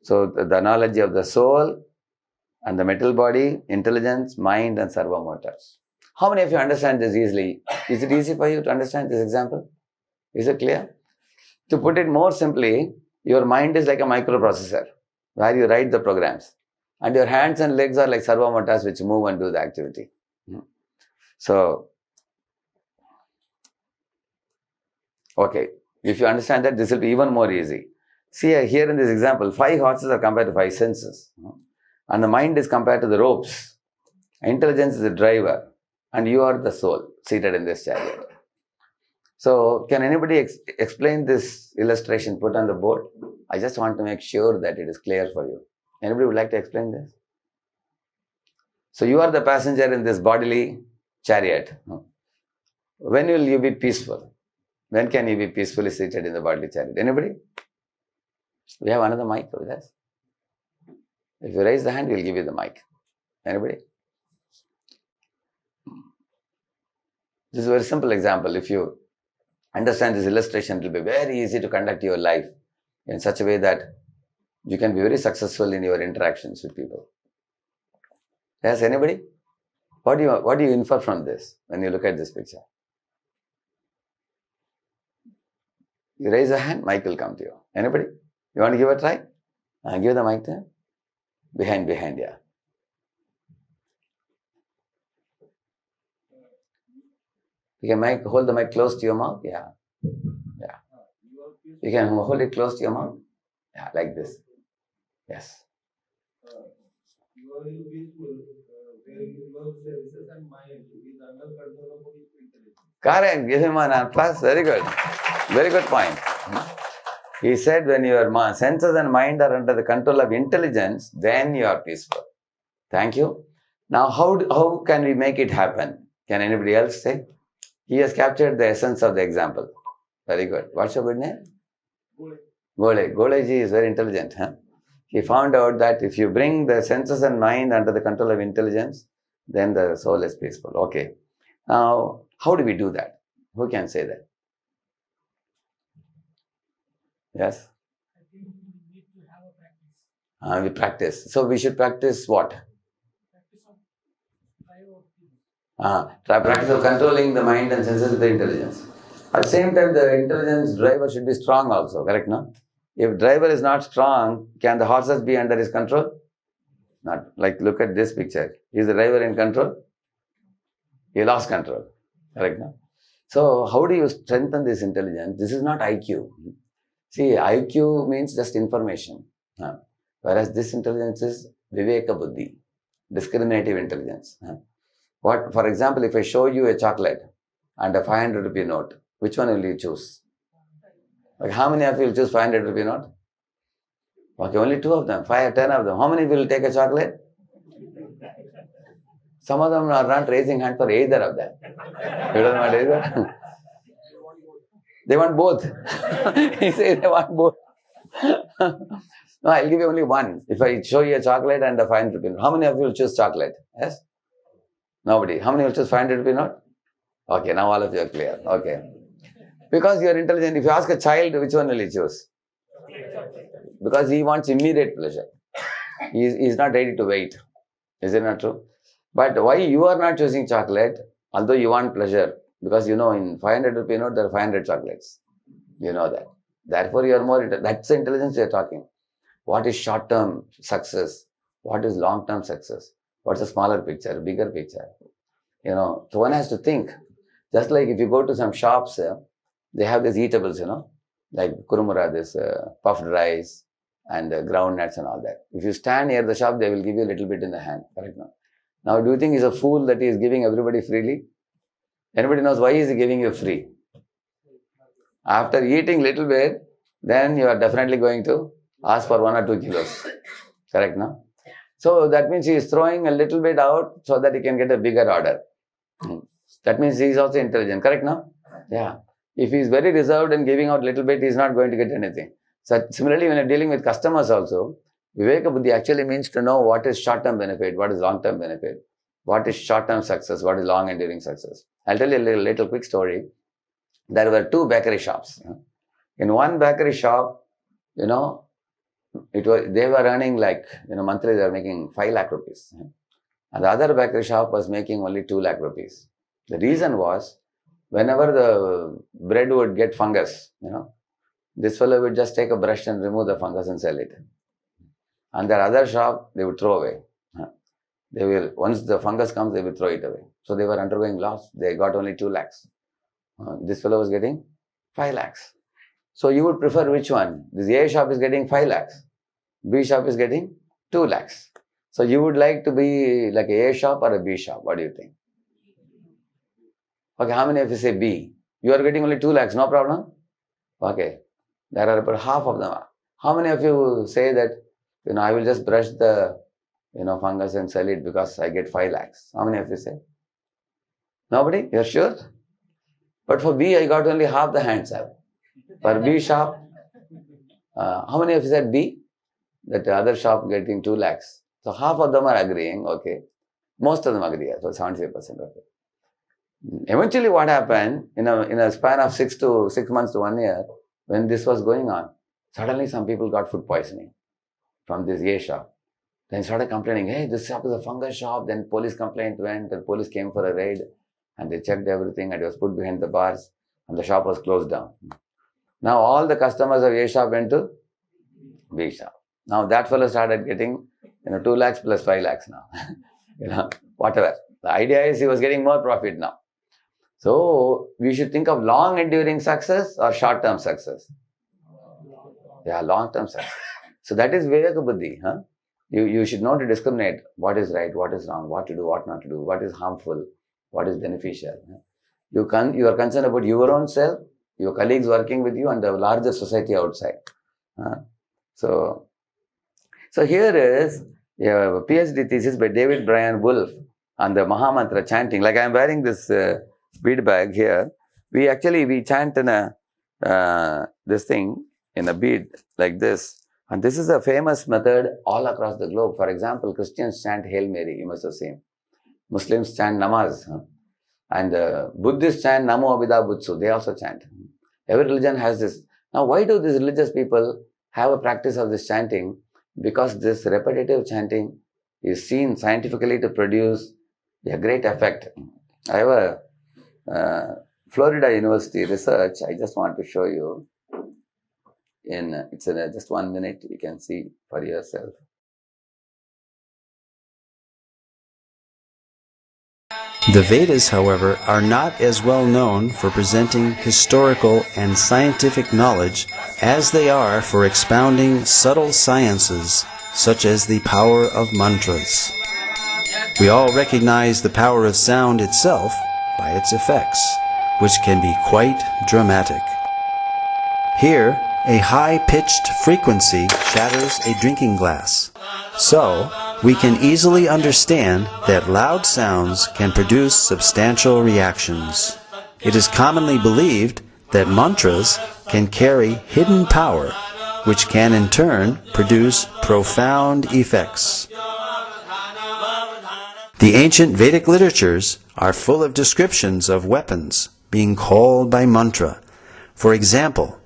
So the analogy of the soul and the metal body, intelligence, mind, and servo motors. How many of you understand this easily? Is it easy for you to understand this example? Is it clear? To put it more simply, your mind is like a microprocessor where you write the programs, and your hands and legs are like servo motors which move and do the activity. So, okay, if you understand that, this will be even more easy. See here in this example, 5 horses are compared to 5 senses, and the mind is compared to the ropes. Intelligence is the driver, and you are the soul seated in this chariot. So, can anybody explain this illustration put on the board? I just want to make sure that it is clear for you. Anybody would like to explain this? So, you are the passenger in this bodily chariot. When will you be peaceful? When can you be peacefully seated in the bodily chariot? Anybody? We have another mic with us. If you raise the hand, we'll give you the mic. Anybody? This is a very simple example. If you understand this illustration, it will be very easy to conduct your life in such a way that you can be very successful in your interactions with people. Yes, anybody? What do you infer from this when you look at this picture? You raise a hand, mic will come to you. Anybody? You want to give a try? Give the mic to him. Behind, yeah. You can hold the mic close to your mouth. Yeah. You can hold it close to your mouth. Yeah, like this. Yes. You are in peaceful, where your senses and mind is under control of intelligence. Correct. Give him an applause. Very good. Very good point. He said when your senses and mind are under the control of intelligence, then you are peaceful. Thank you. Now, how can we make it happen? Can anybody else say? He has captured the essence of the example. Very good. What's your good name? Goleji is very intelligent. He found out that if you bring the senses and mind under the control of intelligence, then the soul is peaceful. Okay. Now, how do we do that? Who can say that? Yes? I think we need to have a practice. We practice. So we should practice what? Practice of priority. Practice of controlling the mind and senses with the intelligence. At the same time, the intelligence driver should be strong also, correct, no? If driver is not strong, can the horses be under his control? Not. Like, look at this picture. Is the driver in control? He lost control, correct, no? So, how do you strengthen this intelligence? This is not IQ. See, IQ means just information. Whereas this intelligence is Viveka Buddhi, discriminative intelligence. What, for example, if I show you a chocolate and a 500 rupee note, which one will you choose? Like, how many of you will choose 500 rupee note? Okay, only 2 of them, 5 or 10 of them. How many will take a chocolate? Some of them are not raising hand for either of them. You don't want either? They want both. He says they want both. No, I'll give you only one. If I show you a chocolate and a 500 rupee note, how many of you will choose chocolate? Yes? Nobody. How many will choose 500 rupee note? Okay, now all of you are clear. Okay. Because you are intelligent. If you ask a child, which one will he choose? Because he wants immediate pleasure. He is not ready to wait. Is it not true? But why you are not choosing chocolate, although you want pleasure? Because you know in 500 rupee note, there are 500 chocolates. You know that. Therefore, you are more, that's the intelligence we are talking. What is short-term success? What is long-term success? What's a smaller picture, bigger picture? You know, so one has to think. Just like if you go to some shops, they have these eatables, you know, like kurumura, this puffed rice and ground nuts and all that. If you stand near the shop, they will give you a little bit in the hand. Correct? Now, do you think he's a fool that he is giving everybody freely? Anybody knows why is he giving you free? After eating little bit, then you are definitely going to ask for 1 or 2 kilos. Correct, no? So that means he is throwing a little bit out so that he can get a bigger order. That means he is also intelligent. Correct, no? Yeah. If he is very reserved and giving out little bit, he is not going to get anything. So similarly, when you are dealing with customers also, Viveka Buddhi actually means to know what is short-term benefit, what is long-term benefit, what is short-term success, what is long-enduring success. I'll tell you a little quick story. There were 2 bakery shops. In one bakery shop, you know, they were earning like, you know, monthly they were making 5 lakh rupees. And the other bakery shop was making only 2 lakh rupees. The reason was, whenever the bread would get fungus, you know, this fellow would just take a brush and remove the fungus and sell it. And their other shop, they would throw away. They will, once the fungus comes, they will throw it away. So they were undergoing loss. They got only 2 lakhs. This fellow was getting 5 lakhs. So you would prefer which one? This A shop is getting 5 lakhs. B shop is getting 2 lakhs. So you would like to be like a shop or a B shop? What do you think? Okay, how many of you say B? You are getting only 2 lakhs, no problem? Okay. There are about half of them. How many of you say that, you know, I will just brush the, you know, fungus and sell it because I get 5 lakhs? How many of you say? Nobody? You're sure? But for B, I got only half the hands up. For B shop, how many of you said B? That the other shop getting 2 lakhs. So half of them are agreeing, okay. Most of them agree, so 75%, okay. Eventually what happened, in a span of 6 months to 1 year, when this was going on, suddenly some people got food poisoning from this A shop. Then started complaining, hey, this shop is a fungus shop. Then police complaint went, and police came for a raid, and they checked everything, and it was put behind the bars, and the shop was closed down. Now all the customers of A shop went to B shop. Now that fellow started getting, 2 lakhs plus 5 lakhs now. Whatever. The idea is he was getting more profit now. So we should think of long enduring success or short term success. Yeah, long term success. So that is Viveka Buddhi. You should know to discriminate what is right, what is wrong, what to do, what not to do, what is harmful, what is beneficial. You are concerned about your own self, your colleagues working with you, and the larger society outside. So here is a PhD thesis by David Brian Wolf on the Mahamantra chanting. Like I am wearing this bead bag here. We chant in this thing in a bead like this. And this is a famous method all across the globe. For example, Christians chant Hail Mary, you must have seen. Muslims chant Namaz. And Buddhists chant Namo Abhida Butsu. They also chant. Every religion has this. Now, why do these religious people have a practice of this chanting? Because this repetitive chanting is seen scientifically to produce a great effect. I have a Florida University research. I just want to show you. It's in just 1 minute. You can see for yourself. The Vedas, however, are not as well known for presenting historical and scientific knowledge as they are for expounding subtle sciences such as the power of mantras. We all recognize the power of sound itself by its effects, which can be quite dramatic. Here, a high-pitched frequency shatters a drinking glass. So, we can easily understand that loud sounds can produce substantial reactions. It is commonly believed that mantras can carry hidden power, which can in turn produce profound effects. The ancient Vedic literatures are full of descriptions of weapons being called by mantra. For example,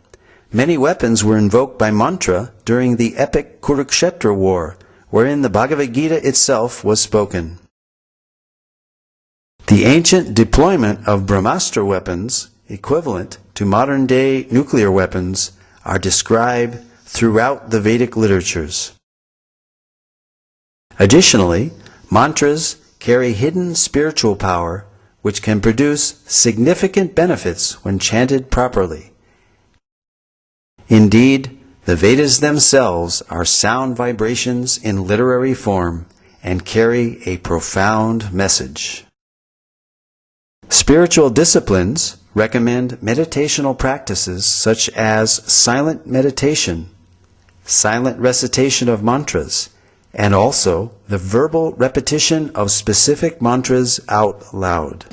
many weapons were invoked by mantra during the epic Kurukshetra war, wherein the Bhagavad Gita itself was spoken. The ancient deployment of Brahmastra weapons, equivalent to modern-day nuclear weapons, are described throughout the Vedic literatures. Additionally, mantras carry hidden spiritual power which can produce significant benefits when chanted properly. Indeed, the Vedas themselves are sound vibrations in literary form and carry a profound message. Spiritual disciplines recommend meditational practices such as silent meditation, silent recitation of mantras, and also the verbal repetition of specific mantras out loud.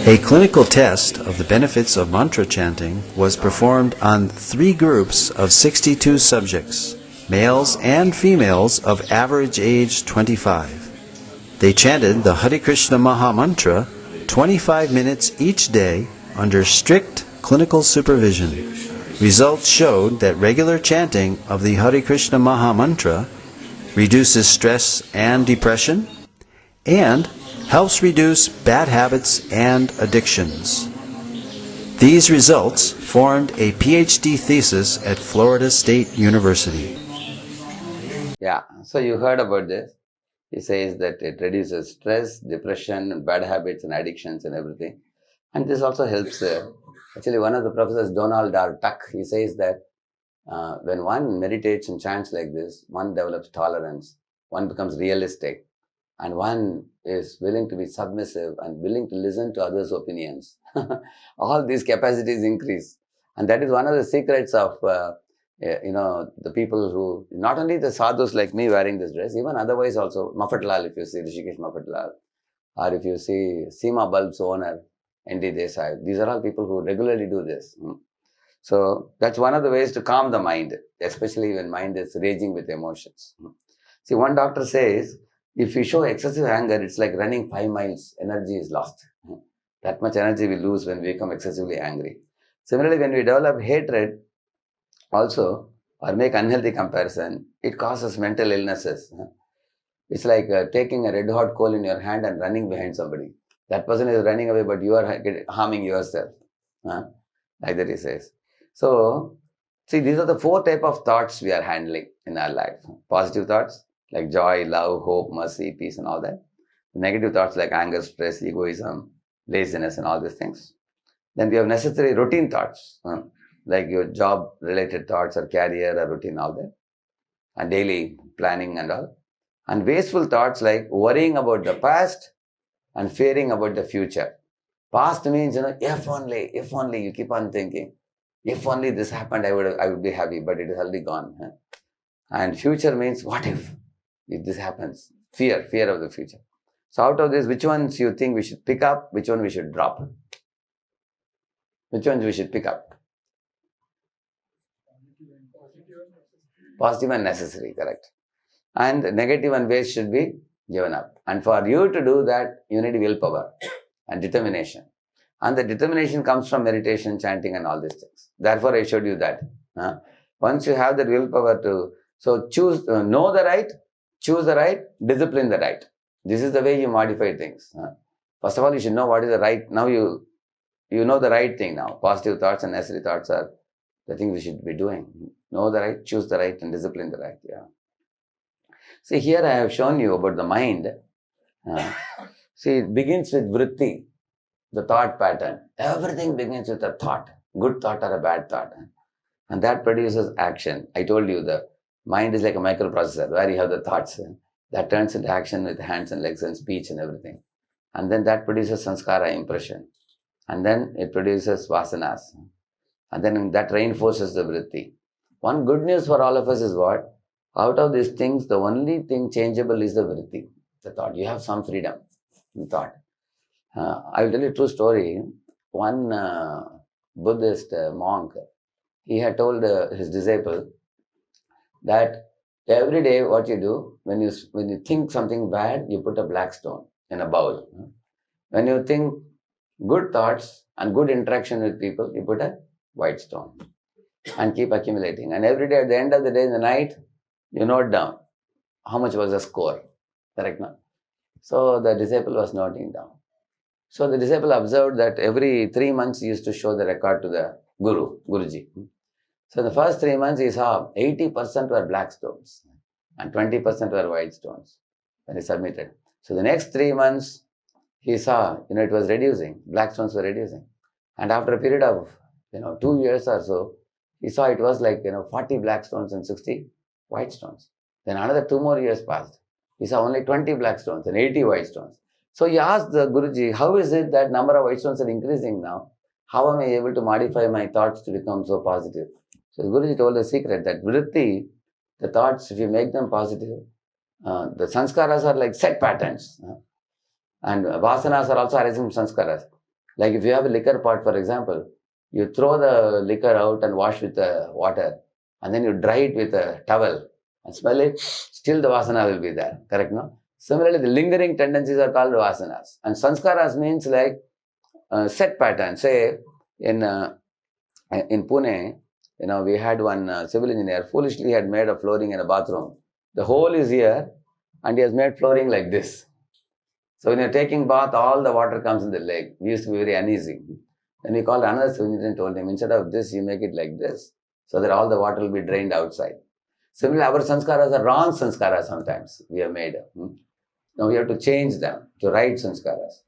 A clinical test of the benefits of mantra chanting was performed on 3 groups of 62 subjects, males and females of average age 25. They chanted the Hare Krishna Maha Mantra 25 minutes each day under strict clinical supervision. Results showed that regular chanting of the Hare Krishna Maha Mantra reduces stress and depression and helps reduce bad habits and addictions. These results formed a PhD thesis at Florida State University. Yeah, so you heard about this. He says that it reduces stress, depression, bad habits and addictions and everything. And this also helps. Actually, one of the professors, Donald R. Tuck, he says that when one meditates and chants like this, one develops tolerance, one becomes realistic, and one is willing to be submissive and willing to listen to others' opinions. All these capacities increase. And that is one of the secrets of, the people who, not only the sadhus like me wearing this dress, even otherwise also, Mafatlal, if you see Rishikesh Mafatlal, or if you see Seema Bulb's owner, N.D. Desai, these are all people who regularly do this. So that's one of the ways to calm the mind, especially when mind is raging with emotions. See, one doctor says, if you show excessive anger, it's like running 5 miles, energy is lost. That much energy we lose when we become excessively angry. Similarly, when we develop hatred also, or make unhealthy comparison, it causes mental illnesses. It's like taking a red hot coal in your hand and running behind somebody. That person is running away, but you are harming yourself. Like that he says. So, see, these are the 4 types of thoughts we are handling in our life. Positive thoughts like joy, love, hope, mercy, peace and all that. Negative thoughts like anger, stress, egoism, laziness and all these things. Then we have necessary routine thoughts, like your job-related thoughts or career or routine, all that. And daily planning and all. And wasteful thoughts like worrying about the past and fearing about the future. Past means, if only, you keep on thinking. If only this happened, I would be happy, but it is already gone. And future means, what if this happens? Fear of the future. So out of this, which ones you think we should pick up, which one we should drop? Which ones we should pick up? Positive and necessary, correct. And negative and waste should be given up. And for you to do that, you need willpower and determination. And the determination comes from meditation, chanting and all these things. Therefore, I showed you that. Once you have that willpower so choose, know the right, choose the right, discipline the right. This is the way you modify things. First of all, you should know what is the right. Now you know the right thing now. Positive thoughts and necessary thoughts are the thing we should be doing. Know the right, choose the right and discipline the right. Yeah. See, here I have shown you about the mind. See, it begins with vritti, the thought pattern. Everything begins with a thought, good thought or a bad thought. And that produces action. I told you the mind is like a microprocessor where you have the thoughts. That turns into action with hands and legs and speech and everything. And then that produces sanskara, impression. And then it produces vasanas. And then that reinforces the vritti. One good news for all of us is what? Out of these things, the only thing changeable is the vritti, the thought. You have some freedom in thought. I will tell you a true story. One Buddhist monk, he had told his disciple that every day what you do, when you think something bad, you put a black stone in a bowl. When you think good thoughts and good interaction with people, you put a white stone and keep accumulating. And every day at the end of the day, in the night, you note down how much was the score. Correct, no? So the disciple was noting down. So the disciple observed that every 3 months he used to show the record to the Guruji. So the first 3 months he saw 80% were black stones and 20% were white stones when he submitted. So the next 3 months he saw, it was reducing, black stones were reducing. And after a period of, 2 years or so, he saw it was like, 40 black stones and 60 white stones. Then another 2 more years passed. He saw only 20 black stones and 80 white stones. So he asked the Guruji, how is it that number of white stones are increasing now? How am I able to modify my thoughts to become so positive? So the Guruji told the secret that vritti, the thoughts, if you make them positive, the sanskaras are like set patterns. And vasanas are also arising from sanskaras. Like if you have a liquor pot, for example, you throw the liquor out and wash with the water, and then you dry it with a towel and smell it, still the vasana will be there. Correct, no? Similarly, the lingering tendencies are called vasanas. And sanskaras means like set patterns. Say, in Pune, we had one civil engineer, foolishly had made a flooring in a bathroom. The hole is here, and he has made flooring like this. So when you're taking bath, all the water comes in the leg. We used to be very uneasy. Then we called another civil engineer and told him, instead of this, you make it like this, so that all the water will be drained outside. Similarly, our sanskaras are wrong sanskaras sometimes we have made. Now we have to change them to right sanskaras.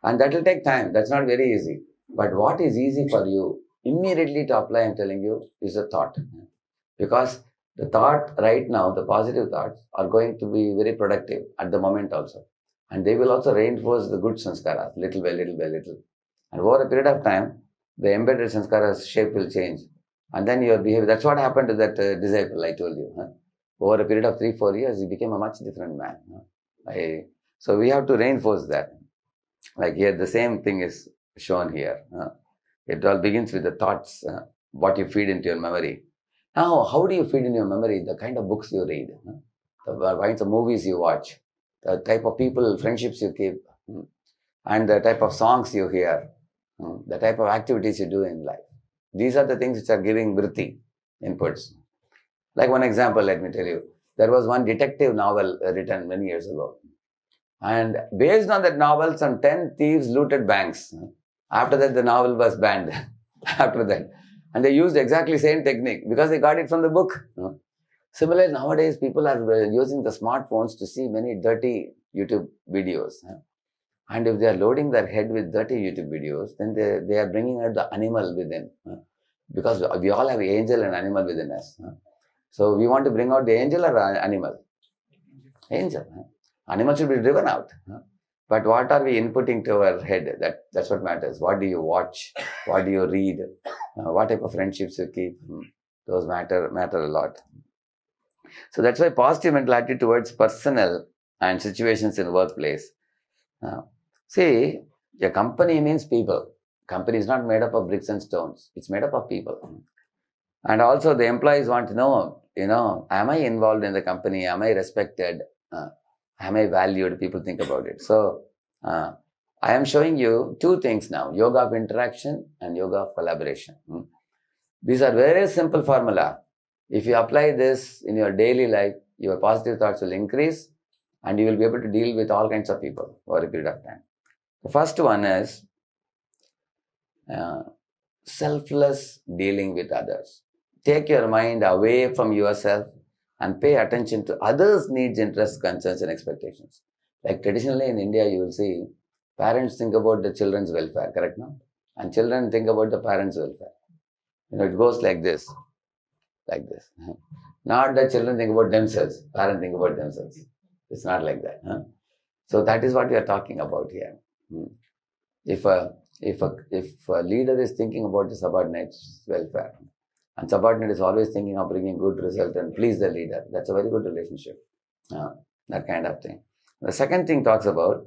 And that will take time. That's not very easy. But what is easy for you immediately to apply, I'm telling you, is a thought. Because the thought right now, the positive thoughts, are going to be very productive at the moment also. And they will also reinforce the good sanskaras, little by little by little. And over a period of time, the embedded sanskaras shape will change. And then your behavior, that's what happened to that disciple I told you. Over a period of 3-4 years, he became a much different man. So we have to reinforce that. Like here, the same thing is shown here. It all begins with the thoughts, what you feed into your memory. Now, how do you feed in your memory? The kind of books you read, the kinds of movies you watch, the type of people, friendships you keep, and the type of songs you hear, the type of activities you do in life. These are the things which are giving vritti inputs. Like one example, let me tell you. There was one detective novel written many years ago. And based on that novel, some 10 thieves looted banks. After that, the novel was banned. After that. And they used exactly same technique because they got it from the book. Similarly, nowadays, people are using the smartphones to see many dirty YouTube videos. And if they are loading their head with dirty YouTube videos, then they are bringing out the animal within. Because we all have angel and animal within us. So we want to bring out the angel or animal? Angel. Animal should be driven out. But what are we inputting to our head? That's what matters. What do you watch? What do you read? What type of friendships you keep? Those matter a lot. So that's why positive mental attitude towards personal and situations in workplace. See, a company means people. Company is not made up of bricks and stones. It's made up of people. And also the employees want to know, am I involved in the company? Am I respected? Am I valued? People think about it. So, I am showing you 2 things now, yoga of interaction and yoga of collaboration. These are very simple formula. If you apply this in your daily life, your positive thoughts will increase and you will be able to deal with all kinds of people over a period of time. The first one is selfless dealing with others. Take your mind away from yourself and pay attention to others' needs, interests, concerns, and expectations. Like traditionally in India, you will see parents think about the children's welfare, correct now? And children think about the parents' welfare. It goes like this. Not that children think about themselves, parents think about themselves. It's not like that. So that is what we are talking about here. If a leader is thinking about the subordinates' welfare, And subordinate is always thinking of bringing good result and please the leader. That's a very good relationship. That kind of thing. The second thing talks about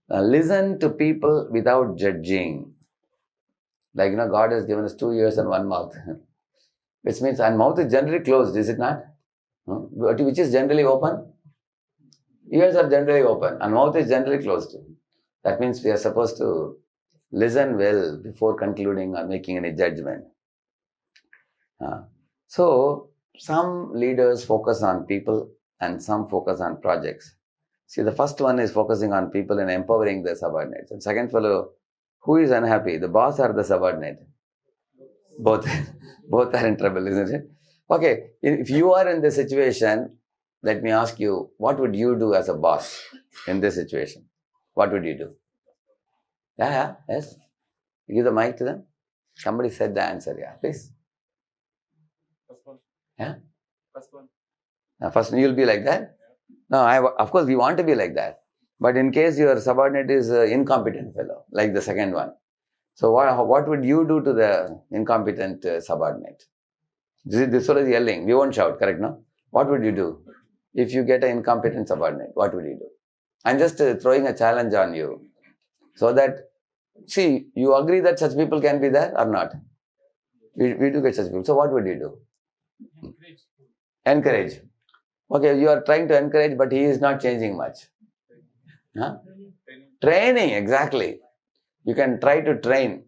listen to people without judging. Like, God has given us 2 ears and 1 mouth. Which means, and mouth is generally closed, is it not? Which is generally open? Ears are generally open and mouth is generally closed. That means we are supposed to listen well before concluding or making any judgment. So, some leaders focus on people and some focus on projects. See, the first one is focusing on people and empowering the subordinates. And second fellow, who is unhappy, the boss or the subordinate? Both. Both are in trouble, isn't it? Okay, if you are in this situation, let me ask you, what would you do as a boss in this situation? What would you do? Yes. Give the mic to them. Somebody said the answer, please. First one. Yeah? First one. First, you'll be like that? No, of course, we want to be like that. But in case your subordinate is an incompetent fellow, like the second one, so what would you do to the incompetent subordinate? This fellow is yelling. We won't shout, correct, no? What would you do? If you get an incompetent subordinate, what would you do? I'm just throwing a challenge on you. So that, see, you agree that such people can be there or not? We do get such people. So what would you do? Encourage. Okay, you are trying to encourage, but he is not changing much. Training, exactly. You can try to train.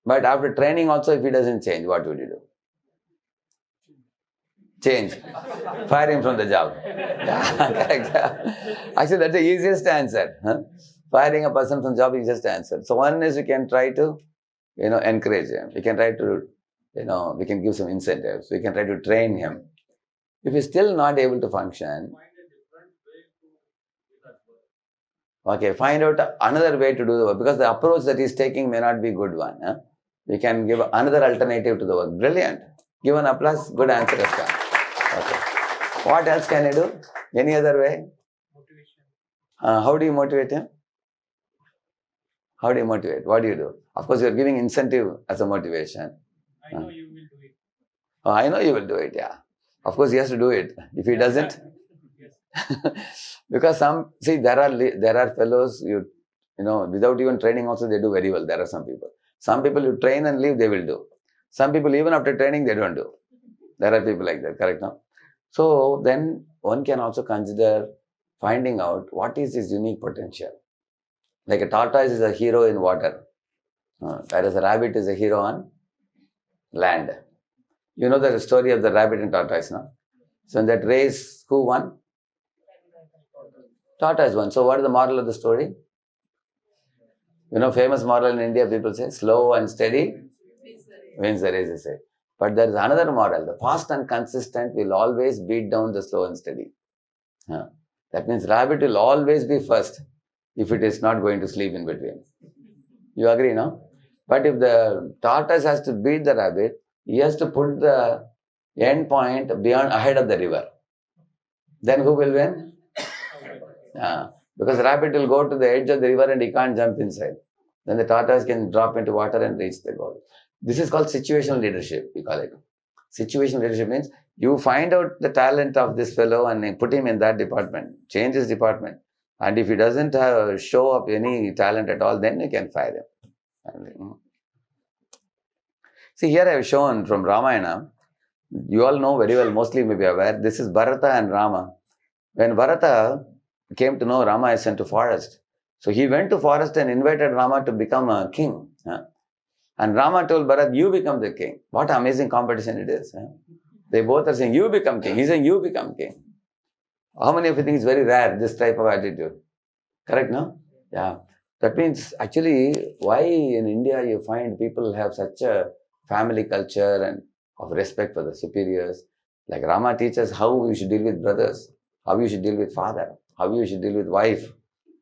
But after training also, if he doesn't change, what would you do? Change. Fire him from the job. Correct. Actually, that's the easiest answer. Firing a person from the job is just answer. So one is we can try to, encourage him. We can try to, we can give some incentives. We can try to train him. If he's still not able to function, okay, find out another way to do the work, because the approach that he's taking may not be a good one. We can give another alternative to the work. Brilliant. Give an applause. Good answer, Rashka. Okay. What else can you do? Any other way? Motivation. How do you motivate him? How do you motivate? What do you do? Of course, you're giving incentive as a motivation. I know you will do it. I know you will do it, yeah. Of course, he has to do it. If he doesn't, because there are fellows, without even training also they do very well. There are some people. Some people you train and leave, they will do. Some people even after training, they don't do. There are people like that, correct now? So then one can also consider finding out what is his unique potential. Like a tortoise is a hero in water, whereas a rabbit is a hero on land. You know the story of the rabbit and tortoise, no? So in that race, who won? Tortoise won. So what is the moral of the story? Famous moral in India, people say, slow and steady wins the race, they say. But there is another moral. The fast and consistent will always beat down the slow and steady. That means rabbit will always be first if it is not going to sleep in between. You agree, no? But if the tortoise has to beat the rabbit, he has to put the end point ahead of the river. Then who will win? Because rabbit will go to the edge of the river and he can't jump inside. Then the tortoise can drop into water and reach the goal. This is called situational leadership, we call it. Situational leadership means you find out the talent of this fellow and put him in that department, change his department. And if he doesn't show up any talent at all, then you can fire him. See, here I have shown from Ramayana. You all know very well, mostly may be aware, this is Bharata and Rama. When Bharata came to know Rama is sent to forest, so he went to forest and invited Rama to become a king. And Rama told Bharat, you become the king. What amazing competition it is. They both are saying, you become king. He's saying, you become king. How many of you think it's very rare, this type of attitude? Correct, no? Yeah. That means, actually, why in India you find people have such a family culture and of respect for the superiors. Like Rama teaches how you should deal with brothers, how you should deal with father, how you should deal with wife,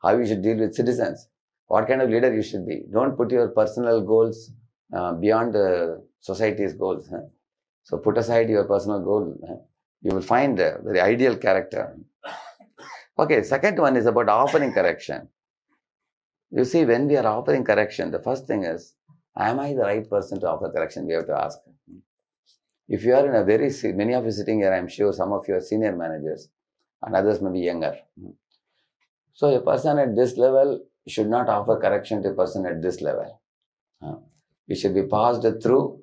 how you should deal with citizens, what kind of leader you should be. Don't put your personal goals beyond the society's goals. So put aside your personal goal. You will find a very ideal character. Okay, second one is about offering correction. You see, when we are offering correction, the first thing is, am I the right person to offer correction? We have to ask. If you are in a many of you sitting here, I'm sure some of you are senior managers and others may be younger. So a person at this level should not offer correction to a person at this level. It should be passed through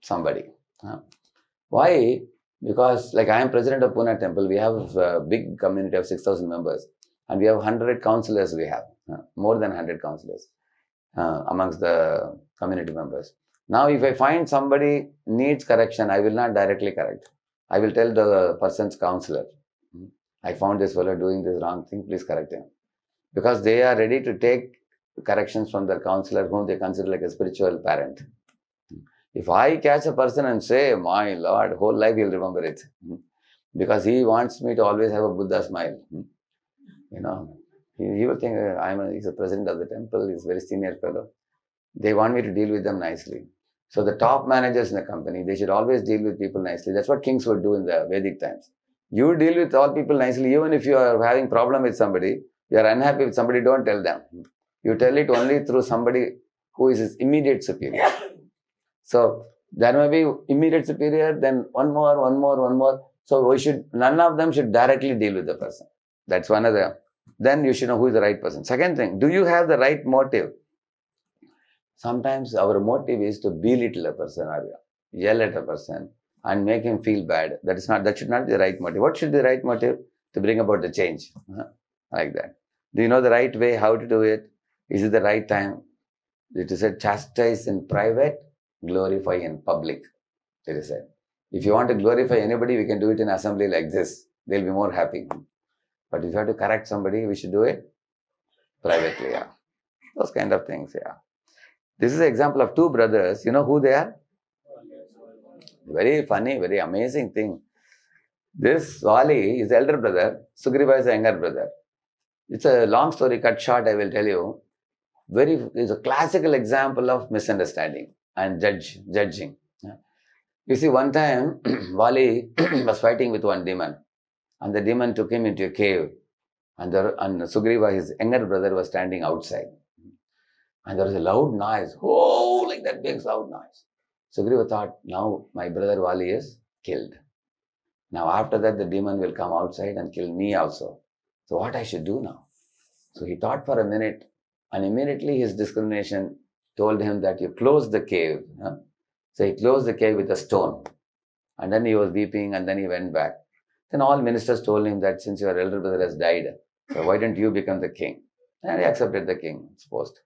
somebody. Why? Because like I am president of Pune temple, we have a big community of 6,000 members and we have 100 counselors more than 100 counselors amongst the community members. Now if I find somebody needs correction, I will not directly correct. I will tell the person's counselor, I found this fellow doing this wrong thing, please correct him. Because they are ready to take corrections from their counselor whom they consider like a spiritual parent. If I catch a person and say, my Lord, whole life he'll remember it. Because he wants me to always have a Buddha smile. He will think he's a president of the temple, he's a very senior fellow. They want me to deal with them nicely. So the top managers in the company, they should always deal with people nicely. That's what kings would do in the Vedic times. You deal with all people nicely, even if you are having problem with somebody, you are unhappy with somebody, don't tell them. You tell it only through somebody who is his immediate superior. So there may be immediate superior, then one more. So none of them should directly deal with the person. That's one of the, then you should know who is the right person. Second thing, do you have the right motive? Sometimes our motive is to belittle a person or yell at a person and make him feel bad. That should not be the right motive. What should be the right motive? To bring about the change. Like that. Do you know the right way how to do it? Is it the right time? It is said, chastise in private, glorify in public. It is said. If you want to glorify anybody, we can do it in assembly like this. They'll be more happy. But if you have to correct somebody, we should do it privately. Those kind of things. This is an example of two brothers. You know who they are? Very funny, very amazing thing. This Vali is the elder brother. Sugriva is the younger brother. It's a long story cut short, I will tell you. It's a classical example of misunderstanding and judging. You see, one time, Vali was fighting with one demon. And the demon took him into a cave. And Sugriva, his younger brother, was standing outside. And there was a loud noise. Oh, like that big loud noise. Sugriva thought, now my brother Vali is killed. Now after that, the demon will come outside and kill me also. So what I should do now? So he thought for a minute, and immediately his discrimination told him that you close the cave. So he closed the cave with a stone. And then he was weeping, and then he went back. Then all ministers told him that since your elder brother has died, so why don't you become the king? And he accepted the king's post.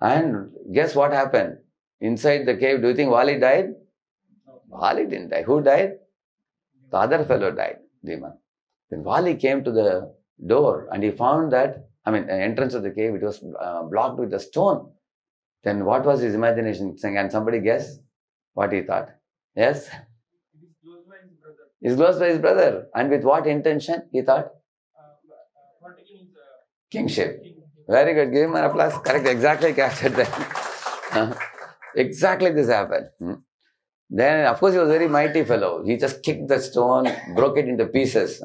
And guess what happened? Inside the cave, do you think Vali died? Vali didn't die. Who died? The other fellow died, demon. Then Vali came to the door and he found that, the entrance of the cave, it was blocked with a stone. Then what was his imagination saying? Can somebody guess what he thought? Yes? He's close by his brother. And with what intention he thought? Kingship. Very good. Give him an applause. Correct. Exactly captured that. Exactly this happened. Then, of course, he was a very mighty fellow. He just kicked the stone, broke it into pieces.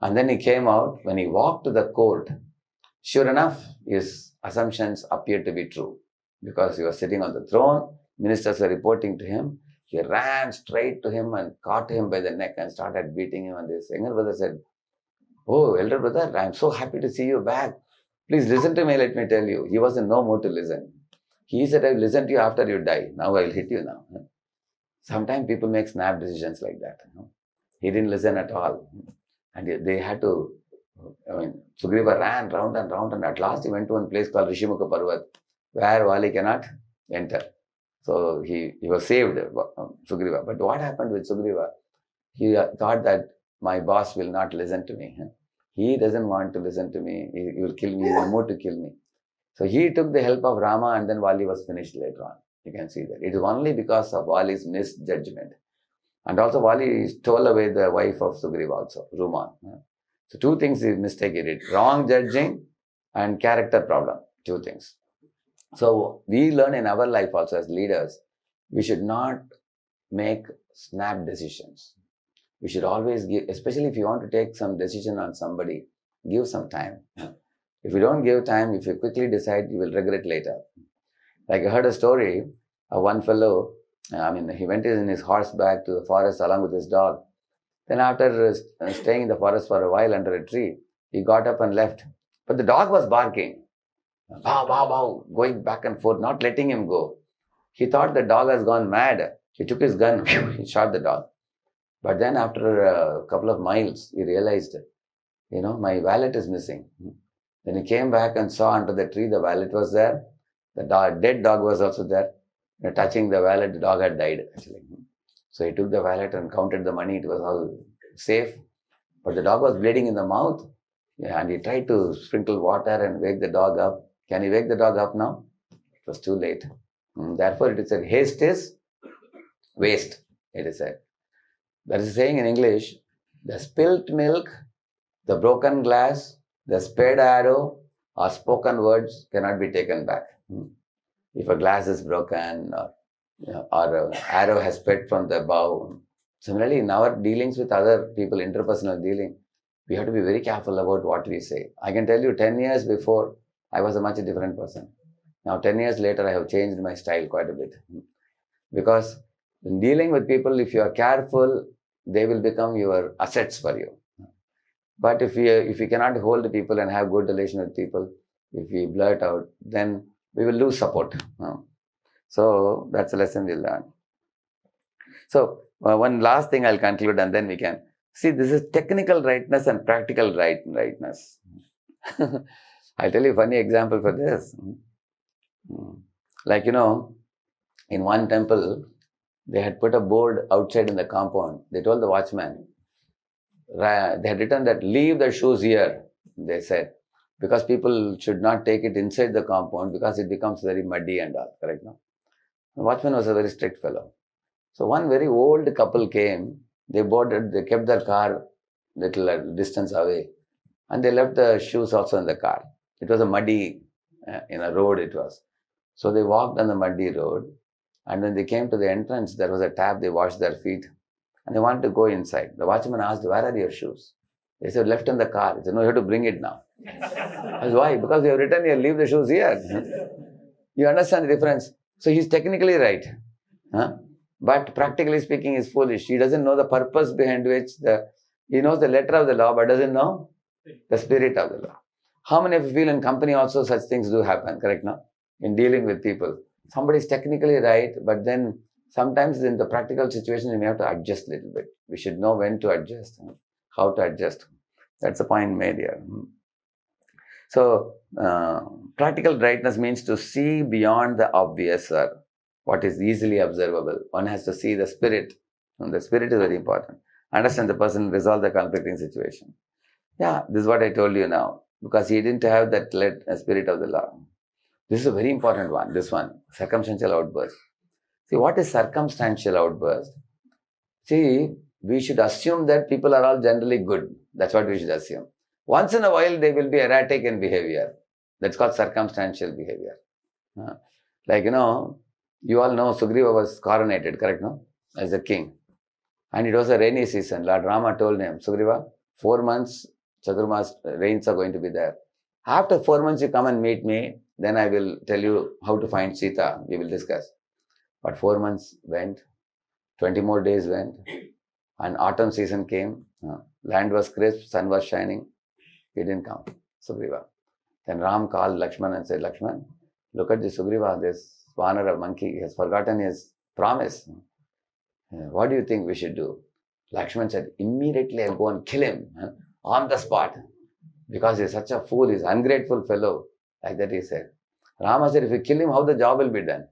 And then he came out. When he walked to the court, sure enough, his assumptions appeared to be true. Because he was sitting on the throne, ministers were reporting to him. He ran straight to him and caught him by the neck and started beating him. And this younger brother said, oh, elder brother, I am so happy to see you back. Please listen to me, let me tell you. He was in no mood to listen. He said, I will listen to you after you die. Now I will hit you now. Sometimes people make snap decisions like that. He didn't listen at all. And they had to, Sugriva ran round and round, and at last he went to one place called Rishimukha Parvat, where Vali cannot enter. So he was saved, Sugriva. But what happened with Sugriva? He thought that my boss will not listen to me. He doesn't want to listen to me. He will kill me. He is in a mood to kill me. So he took the help of Rama, and then Vali was finished later on. You can see that. It is only because of Vali's misjudgment. And also Vali stole away the wife of Sugriva also, Ruman. So two things he mistake he did. Wrong judging and character problem. Two things. So we learn in our life also as leaders, we should not make snap decisions. We should always give, especially if you want to take some decision on somebody, give some time. If you don't give time, if you quickly decide, you will regret later. Like I heard a story of one fellow, He went in his horseback to the forest along with his dog. Then after staying in the forest for a while under a tree, he got up and left. But the dog was barking. Bow, bow, bow, going back and forth, not letting him go. He thought the dog has gone mad. He took his gun, he shot the dog. But then after a couple of miles, he realized, my wallet is missing. Then he came back and saw under the tree the wallet was there. The dead dog was also there. Touching the wallet, the dog had died actually. So he took the wallet and counted the money. It was all safe. But the dog was bleeding in the mouth. And he tried to sprinkle water and wake the dog up. Can he wake the dog up now? It was too late. Therefore, it is said, haste is waste, it is said. There is a saying in English, the spilt milk, the broken glass, the sped arrow, or spoken words cannot be taken back. If a glass is broken or an arrow has sped from the bow. Similarly, in our dealings with other people, interpersonal dealing, we have to be very careful about what we say. I can tell you 10 years before, I was a much different person. Now 10 years later, I have changed my style quite a bit. Because in dealing with people, if you are careful, they will become your assets for you. But if we cannot hold people and have good relation with people, if we blurt out, then we will lose support. So that's a lesson we learn. So one last thing I'll conclude and then we can see, this is technical rightness and practical rightness. I'll tell you a funny example for this. Like, in one temple, they had put a board outside in the compound. They told the watchman, they had written that leave the shoes here, they said, because people should not take it inside the compound because it becomes very muddy and all, correct? No? The watchman was a very strict fellow. So one very old couple came, they kept their car little distance away and they left the shoes also in the car. It was a muddy road it was. So they walked on the muddy road and when they came to the entrance, there was a tap, they washed their feet and they wanted to go inside. The watchman asked, where are your shoes? They said, left in the car. He said, no, you have to bring it now. I said, why? Because you have written here, leave the shoes here. You understand the difference? So he's technically right. But practically speaking, he's foolish. He doesn't know the purpose behind which he knows the letter of the law, but doesn't know the spirit of the law. How many of you feel in company also such things do happen, correct now? In dealing with people. Somebody is technically right, but then sometimes in the practical situation, we may have to adjust a little bit. We should know when to adjust, how to adjust. That's the point made here. So, practical rightness means to see beyond the obvious or what is easily observable. One has to see the spirit. And the spirit is very important. Understand the person, resolve the conflicting situation. Yeah, this is what I told you now. Because he didn't have that spirit of the law. This is a very important one. This one, circumstantial outburst. See, what is circumstantial outburst? See, we should assume that people are all generally good. That's what we should assume. Once in a while, they will be erratic in behavior. That's called circumstantial behavior. Like, you all know Sugriva was coronated, correct, no? As a king. And it was a rainy season. Lord Rama told him, Sugriva, 4 months, Chaturmas rains are going to be there. After 4 months, you come and meet me. Then I will tell you how to find Sita. We will discuss. But 4 months went. 20 more days went. And autumn season came. Land was crisp. Sun was shining. He didn't come. Sugriva. Then Ram called Lakshman and said, Lakshman, look at this Sugriva, this Vanara monkey. He has forgotten his promise. What do you think we should do? Lakshman said, immediately I'll go and kill him on the spot. Because he's such a fool, he's an ungrateful fellow. Like that he said. Rama said, if you kill him, how the job will be done?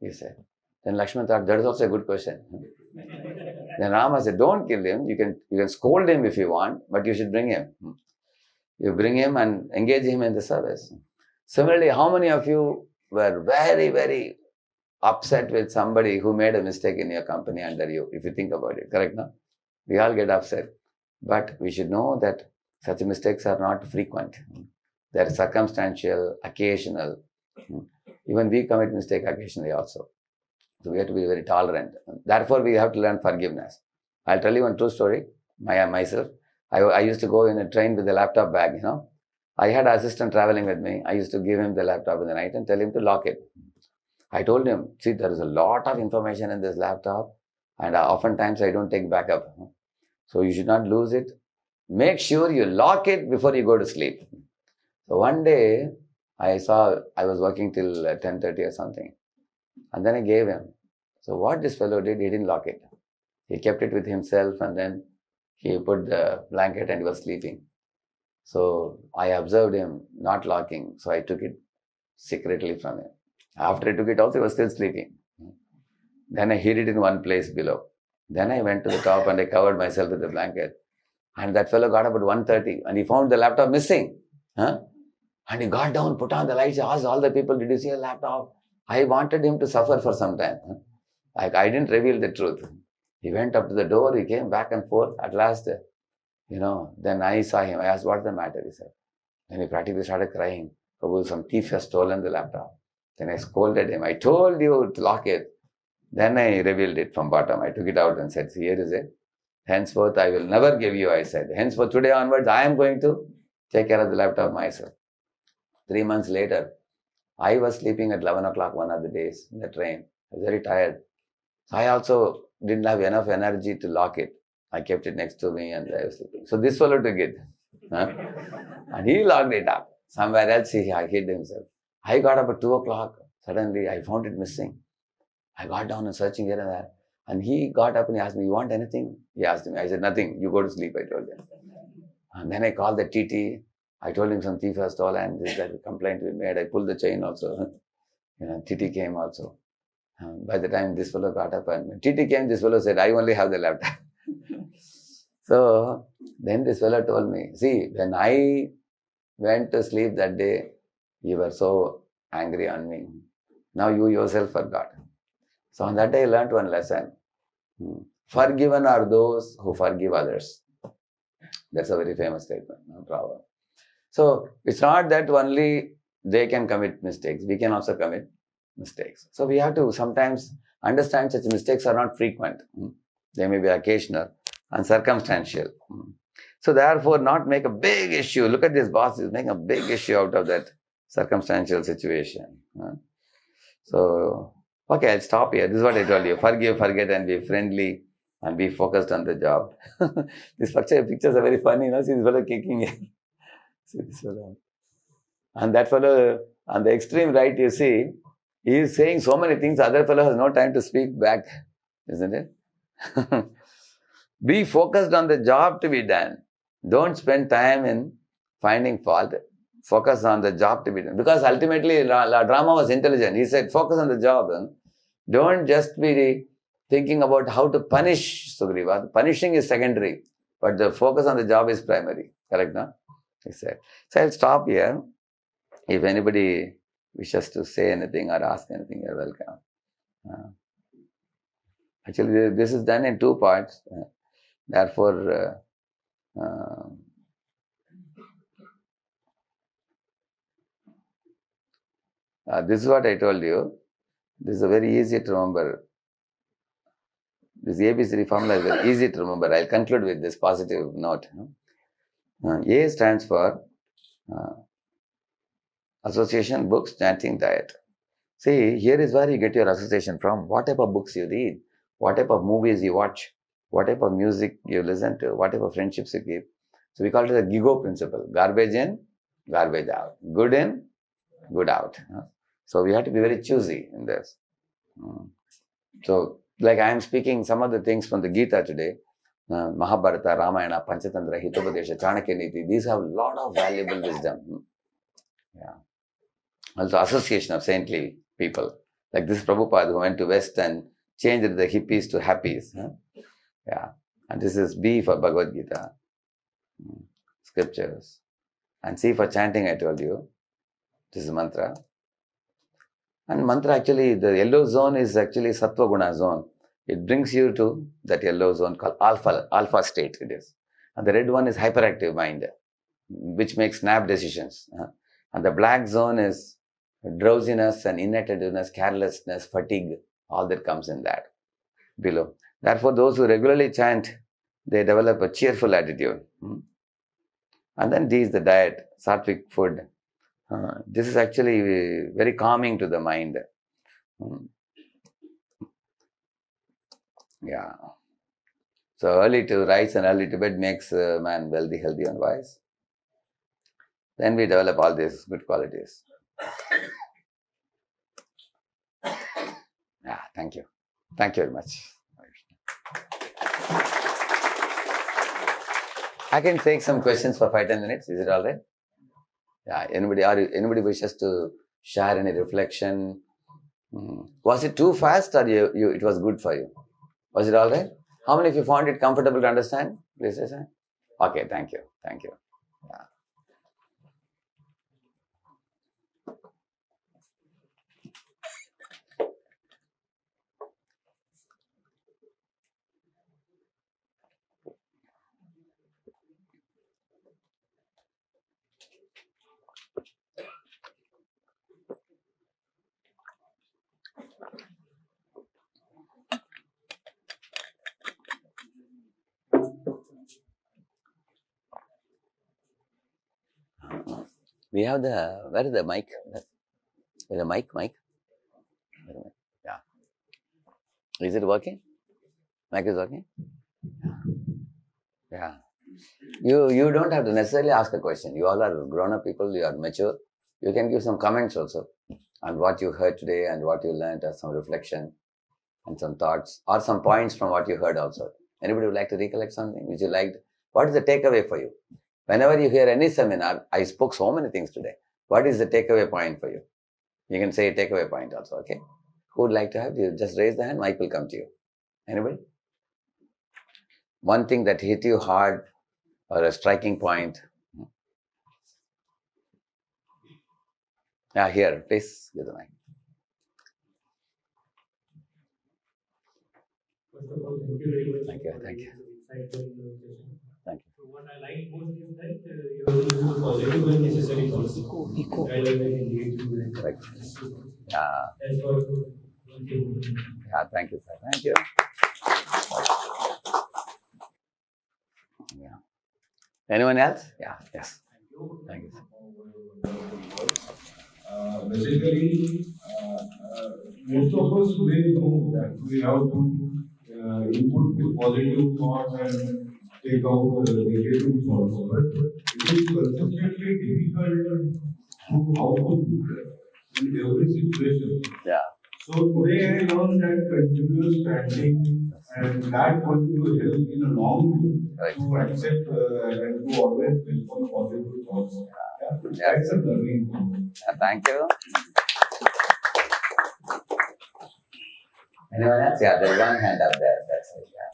He said. Then Lakshman thought, that is also a good question. Then Rama said, don't kill him. You can scold him if you want, but you should bring him. You bring him and engage him in the service. Similarly, how many of you were very, very upset with somebody who made a mistake in your company under you, if you think about it, correct, no? We all get upset. But we should know that such mistakes are not frequent. They are circumstantial, occasional. Even we commit mistake occasionally also. So we have to be very tolerant. Therefore, we have to learn forgiveness. I'll tell you one true story. Myself, I used to go in a train with a laptop bag, I had an assistant traveling with me. I used to give him the laptop in the night and tell him to lock it. I told him, see, there is a lot of information in this laptop, and oftentimes I don't take backup. So you should not lose it. Make sure you lock it before you go to sleep. So one day, I was working till 10:30 or something. And then I gave him. So what this fellow did, he didn't lock it. He kept it with himself, and then he put the blanket and he was sleeping. So I observed him not locking. So I took it secretly from him. After I took it also, he was still sleeping. Then I hid it in one place below. Then I went to the top and I covered myself with the blanket. And that fellow got up at 1:30 and he found the laptop missing. And he got down, put on the lights, asked all the people, did you see a laptop? I wanted him to suffer for some time. Like, I didn't reveal the truth. He went up to the door, he came back and forth. At last, then I saw him. I asked, what's the matter? He said. Then he practically started crying. Prabhu, some thief has stolen the laptop. Then I scolded him. I told you to lock it. Then I revealed it from bottom. I took it out and said, here is it. Henceforth, I will never give you, I said. Henceforth, today onwards, I am going to take care of the laptop myself. 3 months later, I was sleeping at 11 o'clock one of the days in the train. I was very tired. So I also didn't have enough energy to lock it. I kept it next to me and I was sleeping. So this fellow took it. And he locked it up. Somewhere else he hid himself. I got up at 2 o'clock. Suddenly I found it missing. I got down and searching here and there. And he got up and he asked me, you want anything? He asked me. I said, nothing. You go to sleep, I told him. And then I called the TT. I told him some thief has stolen. This that complaint we made. I pulled the chain also. TT came also. By the time this fellow got up and when TT came, this fellow said, I only have the laptop. So then this fellow told me, see, when I went to sleep that day, you were so angry on me. Now you yourself forgot. So on that day I learned one lesson. Forgiven are those who forgive others. That's a very famous statement, no problem. So it's not that only they can commit mistakes, we can also commit mistakes. So we have to sometimes understand such mistakes are not frequent. They may be occasional and circumstantial. So therefore not make a big issue. Look at this boss, is making a big issue out of that circumstantial situation. So, okay, I'll stop here. This is what I told you. Forgive, forget and be friendly and be focused on the job. These pictures are very funny. See this fellow kicking it. See this fellow. And that fellow on the extreme right, you see, he is saying so many things, the other fellow has no time to speak back, isn't it? Be focused on the job to be done. Don't spend time in finding fault. Focus on the job to be done. Because ultimately, Rama was intelligent. He said, focus on the job. Don't just be thinking about how to punish Sugriva. Punishing is secondary, but the focus on the job is primary. Correct, no? He said. So I'll stop here. If anybody wishes to say anything or ask anything, you're welcome. Actually, this is done in 2 parts. Therefore, this is what I told you. This is very easy to remember. This ABCD formula is very easy to remember. I'll conclude with this positive note. A stands for association, books, chanting, diet. See, here is where you get your association from. What type of books you read, what type of movies you watch, what type of music you listen to, what type of friendships you keep. So we call it the GIGO principle. Garbage in, garbage out. Good in, good out. So we have to be very choosy in this. So like I am speaking some of the things from the Gita today. Mahabharata, Ramayana, Panchatantra, Hitopadesha, Chanakya Niti. These have a lot of valuable wisdom. Yeah. Also association of saintly people. Like this Prabhupada who went to West and changed the hippies to happies. Yeah. And this is B for Bhagavad Gita. Scriptures. And C for chanting, I told you. This is mantra. And mantra actually, the yellow zone is actually Sattva Guna zone. It brings you to that yellow zone called alpha state it is. And the red one is hyperactive mind, which makes snap decisions. And the black zone is drowsiness and inattentiveness, carelessness, fatigue, all that comes in that below. Therefore, those who regularly chant, they develop a cheerful attitude. And then D is the diet, sattvic food. This is actually very calming to the mind. Hmm. Yeah. So early to rise and early to bed makes a man wealthy, healthy and wise. Then we develop all these good qualities. Yeah, thank you. Thank you very much. I can take some questions for 5-10 minutes. Is it all right? Yeah. Anybody wishes to share any reflection? Was it too fast or it was good for you? Was it all right? How many of you found it comfortable to understand? Please say so. Okay, thank you. Thank you. Yeah. We have where is the mic? Where the mic? Yeah. Is it working? Mic is working? Yeah. You don't have to necessarily ask a question. You all are grown-up people, you are mature. You can give some comments also on what you heard today and what you learned, or some reflection and some thoughts or some points from what you heard also. Anybody would like to recollect something which you liked? What is the takeaway for you? Whenever you hear any seminar, I spoke so many things today. What is the takeaway point for you? You can say a takeaway point also, okay? Who would like to have? You just raise the hand, mic will come to you. Anybody? One thing that hit you hard or a striking point. Yeah, here, please give the mic. First of all, thank you very much. Thank you, thank you. Insightful session. Thank you. So what I like most is that you have used positive and necessary thoughts rather than negative. Correct. Yeah. That's what one thing. Yeah, thank you, sir. Thank you. Yeah. Anyone else? Yeah, yes. Thank you, sir. Basically, most of us may know that we have to input the positive thoughts and take out the negative thoughts, but it is consistently difficult to how to do that in every situation. Yeah. So today I learned that continuous standing and that going to help in a long way Right. to accept and to always welcome positive thoughts. Yeah. Yeah. That's a learning. Thank you. Anyone else? Yeah, there's one hand up there. That's it. Yeah.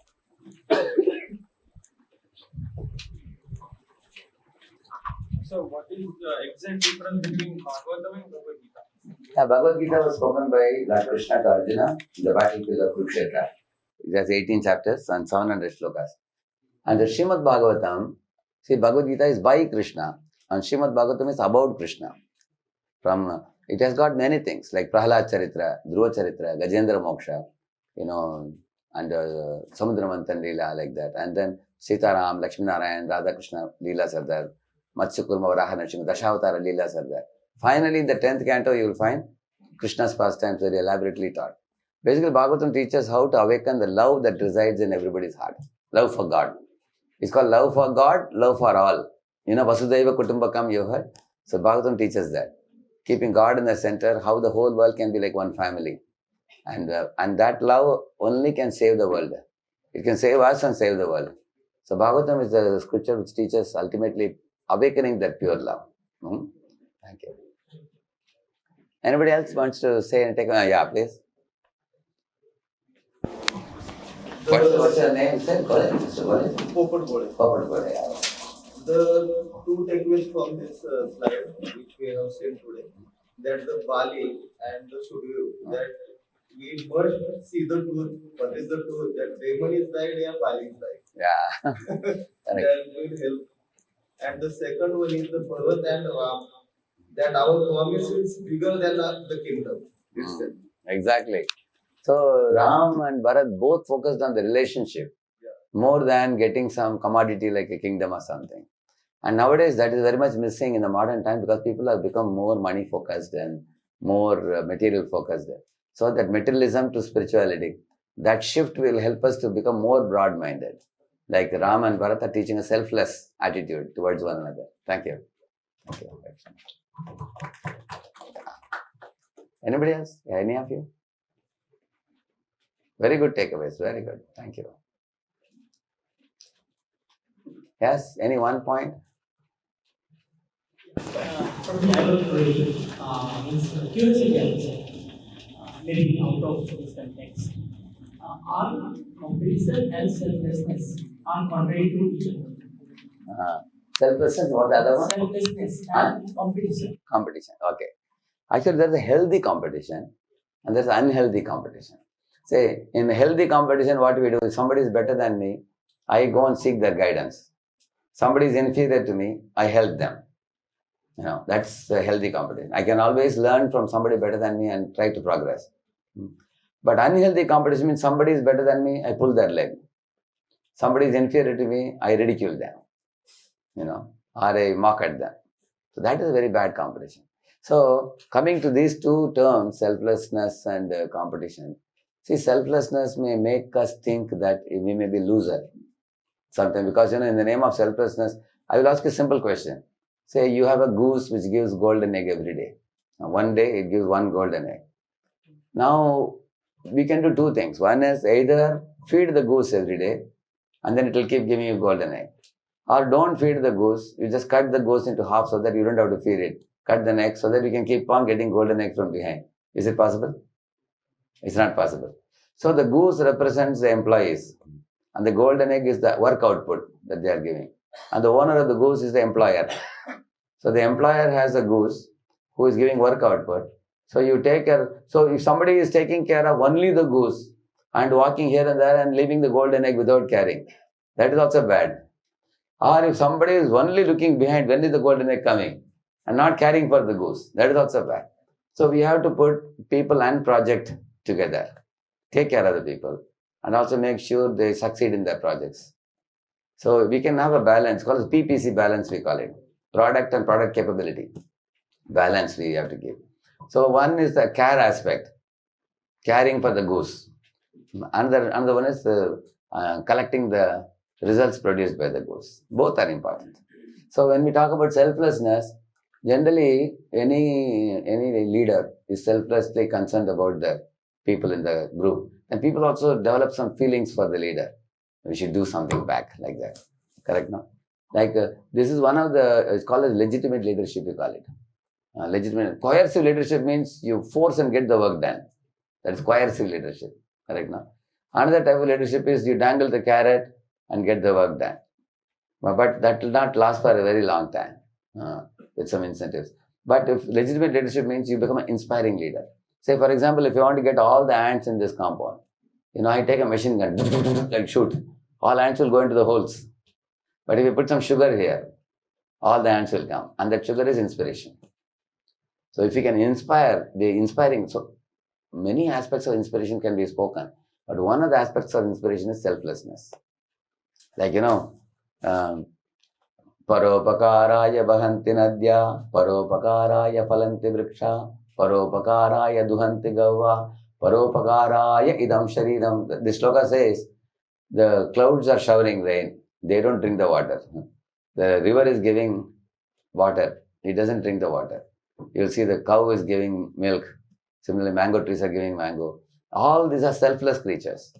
So, what is the exact difference between Bhagavatam and Bhagavad Gita? Yeah, Bhagavad Gita was spoken by Lord Krishna to Arjuna in the battlefield of Kurukshetra. It has 18 chapters and 700 shlokas. And the Srimad Bhagavatam, see, Bhagavad Gita is by Krishna and Srimad Bhagavatam is about Krishna. It has got many things like Prahlad Charitra, Dhruva Charitra, Gajendra Moksha, and Samudra Manthan Leela, like that. And then Sitaram, Lakshmi Narayan, Radha Krishna Leelas are there. Matsyakurma, Varaha Narasimha, Dashavatara Leelas are there. Finally, in the 10th canto, you will find Krishna's pastimes very elaborately taught. Basically, Bhagavatam teaches how to awaken the love that resides in everybody's heart. Love for God. It's called love for God, love for all. Vasudhaiva Kutumbakam, you heard? So Bhagavatam teaches that. Keeping God in the center, how the whole world can be like one family. And that love only can save the world. It can save us and save the world. So Bhagavatam is the scripture which teaches ultimately awakening that pure love. Thank you. Anybody else wants to say and take? Yeah, please. What's your name? Sir, Mr. Gole? Popat Gole. Popat Gole, yeah. The two takeaways from this slide, which we have seen today, that the Bali and the Sudhir, that we must see the truth. What is the truth? That Demon is right and Bali is right. Yeah. That will help. And the second one is the Parvat and Ram, that our promise is bigger than the kingdom itself. Exactly. So Ram and Bharat both focused on the relationship more than getting some commodity like a kingdom or something. And nowadays that is very much missing in the modern time because people have become more money focused and more material focused. So that materialism to spirituality, that shift will help us to become more broad-minded. Like Ram and Bharat are teaching a selfless attitude towards one another. Thank you. Thank you. Anybody else? Any of you? Very good takeaways. Very good. Thank you. Yes? Any one point? For me, I would really curiosity, I would say, maybe out of this context. Are competition and selflessness are contrary to each other? Selflessness, what the other one? Selflessness and competition. Competition, okay. Actually, there's a healthy competition and there's unhealthy competition. Say, in healthy competition, what we do, if somebody is better than me, I go and seek their guidance. Somebody is inferior to me, I help them. That's a healthy competition. I can always learn from somebody better than me and try to progress. But unhealthy competition means somebody is better than me, I pull their leg. Somebody is inferior to me, I ridicule them. Or I mock at them. So that is a very bad competition. So coming to these two terms, selflessness and competition. See, selflessness may make us think that we may be loser sometimes, because in the name of selflessness, I will ask you a simple question. Say you have a goose which gives golden egg every day. One day it gives one golden egg. Now we can do two things. One is either feed the goose every day and then it will keep giving you golden egg. Or don't feed the goose, you just cut the goose into half so that you don't have to feed it. Cut the neck so that you can keep on getting golden egg from behind. Is it possible? It's not possible. So the goose represents the employees and the golden egg is the work output that they are giving. And the owner of the goose is the employer. So the employer has a goose who is giving work output. So you take care. So if somebody is taking care of only the goose and walking here and there and leaving the golden egg without caring, that is also bad. Or if somebody is only looking behind, when is the golden egg coming, and not caring for the goose, that is also bad. So we have to put people and project together. Take care of the people and also make sure they succeed in their projects. So we can have a balance, called PPC balance, we call it. Product and product capability. Balance we have to give. So one is the care aspect, caring for the goose. Another one is collecting the results produced by the goose. Both are important. So when we talk about selflessness, generally any leader is selflessly concerned about the people in the group. And people also develop some feelings for the leader. We should do something back, like that. Correct, no? Like this is one of the, it's called as legitimate leadership, we call it. Legitimate. Coercive leadership means you force and get the work done. That is coercive leadership. Correct, no? Another type of leadership is you dangle the carrot and get the work done. But that will not last for a very long time with some incentives. But if legitimate leadership means you become an inspiring leader. Say, for example, if you want to get all the ants in this compound, I take a machine gun, like shoot. All ants will go into the holes. But if you put some sugar here, all the ants will come. And that sugar is inspiration. So if you can inspire, the inspiring, so many aspects of inspiration can be spoken. But one of the aspects of inspiration is selflessness. Like, Paropakaraya Bahanti Nadya, Paropakaraya Phalanti Vriksha, Paropakaraya Duhanti Gava, Paropakaraya Idam Sharidam. This sloka says, the clouds are showering rain. They don't drink the water. The river is giving water. It doesn't drink the water. You'll see the cow is giving milk. Similarly, mango trees are giving mango. All these are selfless creatures.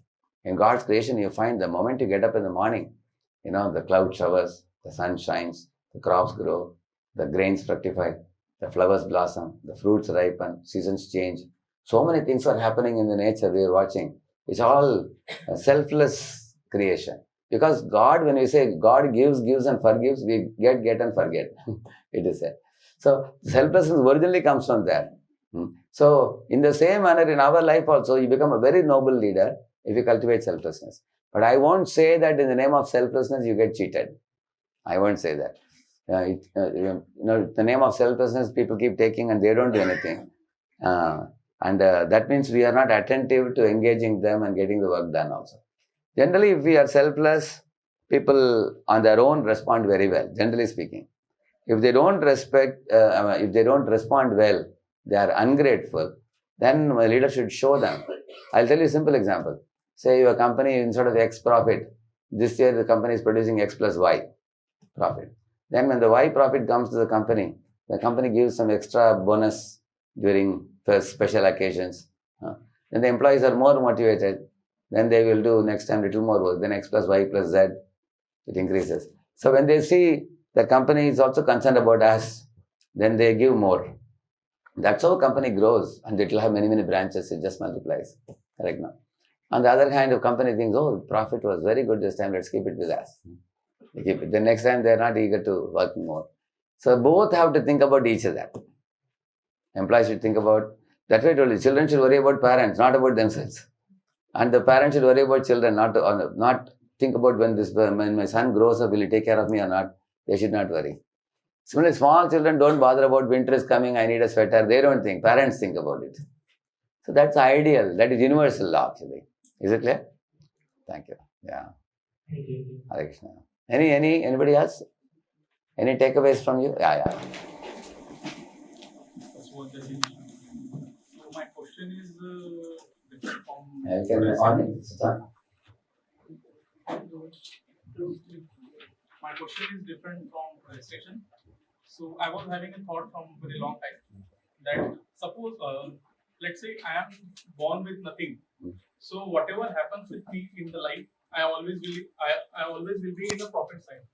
In God's creation, you find the moment you get up in the morning, the cloud showers, the sun shines, the crops grow, the grains fructify, the flowers blossom, the fruits ripen, seasons change. So many things are happening in the nature we are watching. It's all a selfless creation. Because God, when we say God gives and forgives, we get and forget. It is said. So selflessness originally comes from there. So in the same manner, in our life also, you become a very noble leader if you cultivate selflessness. But I won't say that in the name of selflessness you get cheated. I won't say that. The name of selflessness people keep taking and they don't do anything. That means we are not attentive to engaging them and getting the work done also. Generally, if we are selfless, people on their own respond very well, generally speaking. If they don't respond well, they are ungrateful, then the leader should show them. I'll tell you a simple example. Say your company, instead of X profit, this year the company is producing X plus Y profit. Then when the Y profit comes to the company gives some extra bonus during special occasions. Then the employees are more motivated. Then they will do next time little more work. Then X plus Y plus Z, it increases. So when they see the company is also concerned about us, then they give more. That's how a company grows, and it will have many, many branches. It just multiplies. Correct now. On the other hand, the company thinks, oh, profit was very good this time, let's keep it with us. They keep it. The next time they are not eager to work more. So both have to think about each other. Employees should think about, that's why I told you, children should worry about parents, not about themselves. And the parents should worry about children, not think about when my son grows up, will he take care of me or not. They should not worry. Similarly, small children don't bother about winter is coming, I need a sweater. They don't think. Parents think about it. So that's ideal. That is universal law actually. Is it clear? Thank you. Yeah. Thank you. Hare Krishna. Anybody else? Any takeaways from you? Yeah. So my question is different from. You can on it. My question is different from registration. So I was having a thought from a very long time that suppose, let's say I am born with nothing. So whatever happens with me in the life, I always will be in the profit side.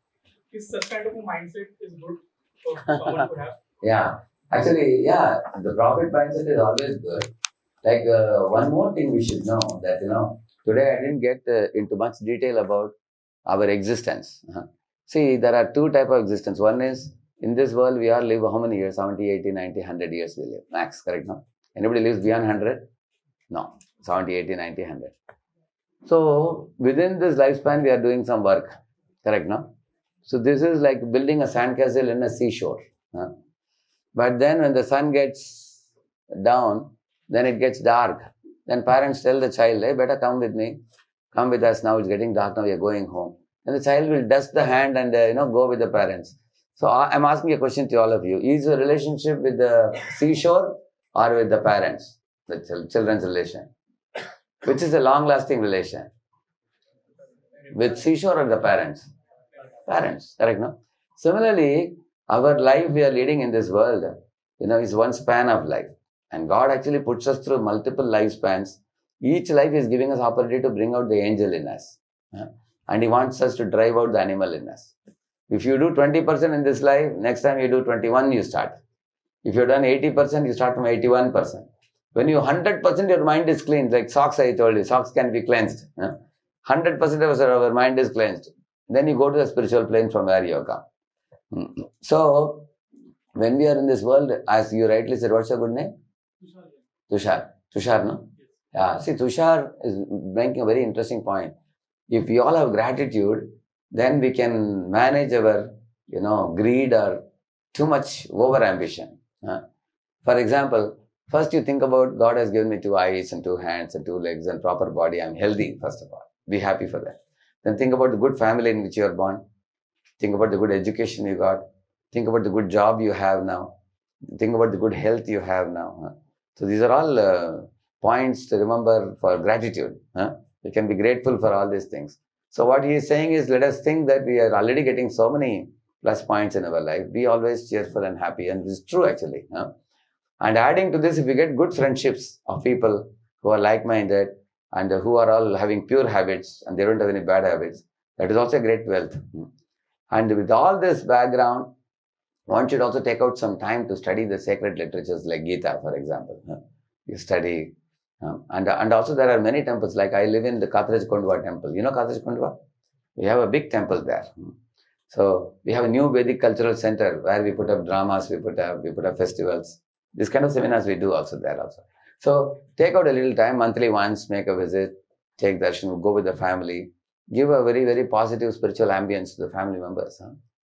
Is such kind of a mindset is good for someone to have? Yeah. Actually, the profit mindset is always good. Like one more thing we should know that, today I didn't get into much detail about our existence. See, there are two types of existence. One is, in this world, we all live how many years? 70, 80, 90, 100 years we live. Max, correct now? Anybody lives beyond 100? No. 70, 80, 90, 100. So, within this lifespan, we are doing some work. Correct now? So, this is like building a sandcastle in a seashore. But then when the sun gets down, then it gets dark. Then parents tell the child, hey, better come with me. Come with us now. It's getting dark now. We are going home. And the child will dust the hand and go with the parents. So I'm asking a question to all of you. Is your relationship with the seashore or with the parents? The children's relation. Which is a long-lasting relation? With seashore or the parents? Parents, correct, no? Similarly, our life we are leading in this world, is one span of life. And God actually puts us through multiple lifespans. Each life is giving us opportunity to bring out the angel in us. And He wants us to drive out the animal in us. If you do 20% in this life, next time you do 21, you start. If you've done 80%, you start from 81%. When you 100%, your mind is cleansed. Like socks, I told you, socks can be cleansed. 100% of our mind is cleansed. Then you go to the spiritual plane from where you come. So, when we are in this world, as you rightly said, what's your good name? Tushar. Tushar, no? Yeah. See, Tushar is making a very interesting point. If we all have gratitude, then we can manage our, greed or too much over ambition. For example, first you think about God has given me 2 eyes and 2 hands and 2 legs and proper body. I'm healthy, first of all. Be happy for that. Then think about the good family in which you are born. Think about the good education you got. Think about the good job you have now. Think about the good health you have now. So these are all points to remember for gratitude. You can be grateful for all these things. So what he is saying is, let us think that we are already getting so many plus points in our life. Be always cheerful and happy. And this is true actually. And adding to this, if we get good friendships of people who are like-minded and who are all having pure habits and they don't have any bad habits, that is also a great wealth. And with all this background, one should also take out some time to study the sacred literatures like Gita, for example. You study. And also there are many temples, like I live in the Katharaj-Kondwa temple. You know Katharaj-Kondwa? We have a big temple there. So we have a new Vedic cultural center where we put up dramas, we put up festivals. This kind of seminars we do also there also. So take out a little time, monthly once, make a visit, take darshan, go with the family, give a very, very positive spiritual ambience to the family members.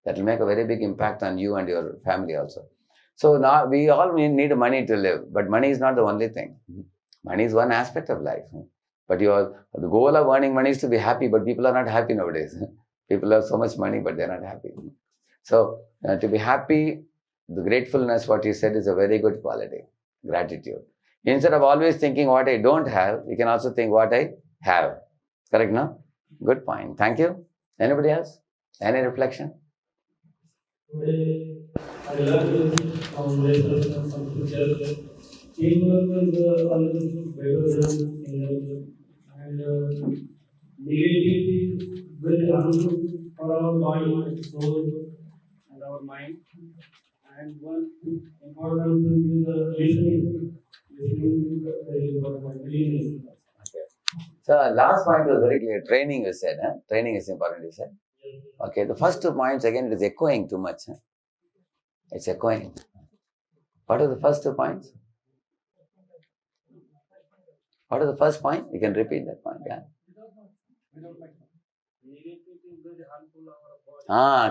That will make a very big impact on you and your family also. So now we all need money to live, but money is not the only thing. Money is one aspect of life. But the goal of earning money is to be happy, but people are not happy nowadays. People have so much money, but they're not happy. So to be happy, the gratefulness, what you said, is a very good quality. Gratitude. Instead of always thinking what I don't have, you can also think what I have. Correct, no? Good point. Thank you. Anybody else? Any reflection? Today, I learned from lessons from teachers. Teamwork is always better than and negativity will harmful for our body, soul, and our mind. And one important thing is listening. Listening is very important. Listening. So last point was very clear. Training you said, huh? Training is important, you said. Okay, the first 2 points again it is echoing too much. Huh? It's echoing. What are the first 2 points? What is the first point? You can repeat that point. Yeah.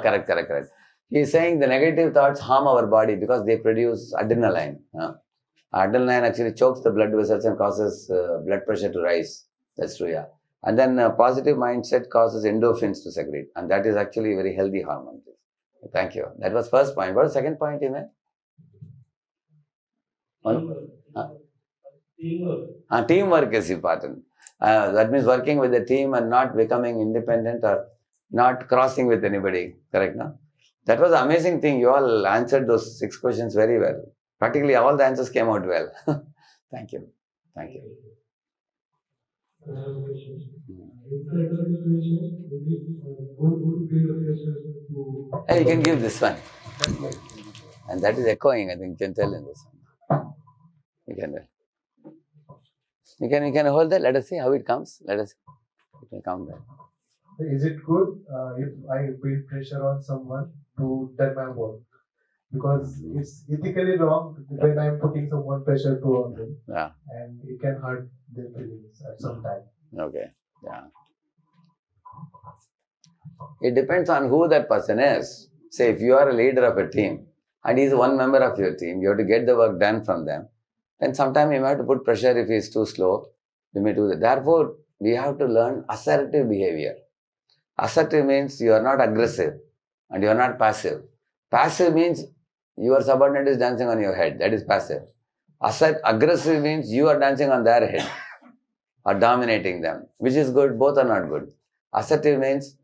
Correct. He is saying the negative thoughts harm our body because they produce adrenaline. Adrenaline actually chokes the blood vessels and causes blood pressure to rise. That's true, yeah. And then positive mindset causes endorphins to secrete. And that is actually a very healthy hormone. Thank you. That was first point. What was the second point you made? Teamwork is important. That means working with a team and not becoming independent or not crossing with anybody. Correct, no? That was an amazing thing. You all answered those 6 questions very well. Practically all the answers came out well. Thank you. Thank you. Hey, you can give this one. And that is echoing, I think you can tell in this one. You can hold that. Let us see how it comes. Let us see. It will come back. Is it good if I build pressure on someone to tell my work? Because it's ethically wrong when I'm putting someone pressure to on them. Yeah. And it can hurt their feelings at some time. Okay. Yeah. It depends on who that person is. Say if you are a leader of a team and he is one member of your team, you have to get the work done from them. Then sometimes you may have to put pressure if he is too slow. You may do that. Therefore, we have to learn assertive behavior. Assertive means you are not aggressive and you are not passive. Passive means your subordinate is dancing on your head. That is passive. Aggressive means you are dancing on their head or dominating them, which is good. Both are not good. Assertive means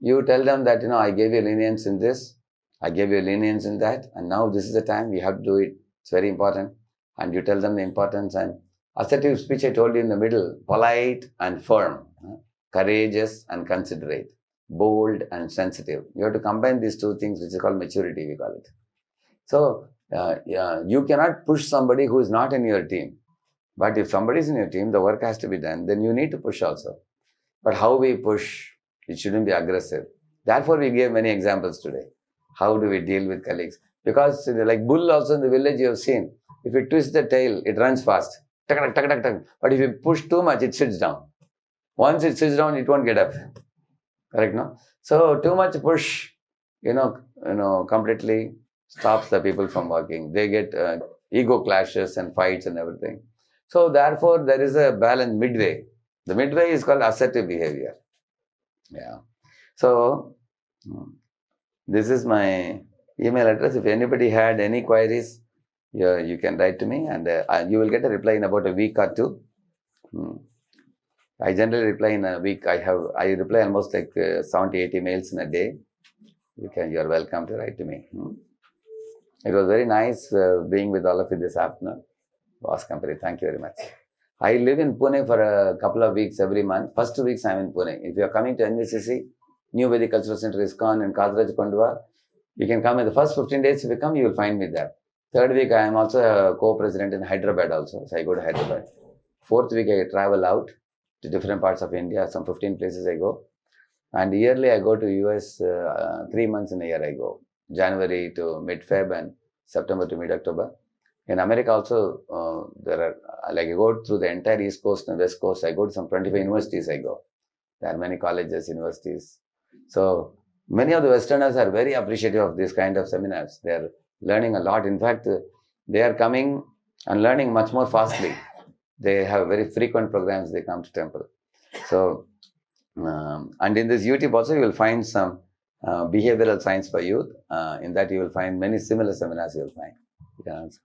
you tell them that, I gave you lenience in this, I gave you lenience in that, and now this is the time, you have to do it. It's very important. And you tell them the importance. And assertive speech, I told you in the middle, polite and firm, courageous and considerate, bold and sensitive. You have to combine these 2 things, which is called maturity, we call it. So, you cannot push somebody who is not in your team. But if somebody is in your team, the work has to be done, then you need to push also. But how we push, it shouldn't be aggressive. Therefore, we gave many examples today. How do we deal with colleagues? Because like bull also in the village you have seen, if you twist the tail, it runs fast. But if you push too much, it sits down. Once it sits down, it won't get up. Correct, no? So too much push, completely stops the people from working. They get ego clashes and fights and everything. So therefore, there is a balance midway. The midway is called assertive behavior. Yeah. So this is my email address. If anybody had any queries, you can write to me, and you will get a reply in about a week or 2. I generally reply in a week. I reply almost like 70-80 mails in a day. You are welcome to write to me. It was very nice being with all of you this afternoon. Voss company, thank you very much. I live in Pune for a couple of weeks every month. First 2 weeks I am in Pune. If you are coming to NVCC, New Vedic Cultural Center, ISKCON and Kadraj Kondwa, you can come in the first 15 days. If you come, you will find me there. 3rd week, I am also a co-president in Hyderabad also. So I go to Hyderabad. 4th week, I travel out to different parts of India. Some 15 places I go. And yearly, I go to US 3 months in a year I go. January to mid-Feb and September to mid-October. In America also, I go through the entire East Coast and West Coast. I go to some 25 universities I go. There are many colleges, universities. So many of the Westerners are very appreciative of this kind of seminars. They are learning a lot. In fact, they are coming and learning much more fastly. They have very frequent programs. They come to temple. So, and in this YouTube also, you will find some behavioral science for youth. In that, you will find many similar seminars. You will find. You can answer.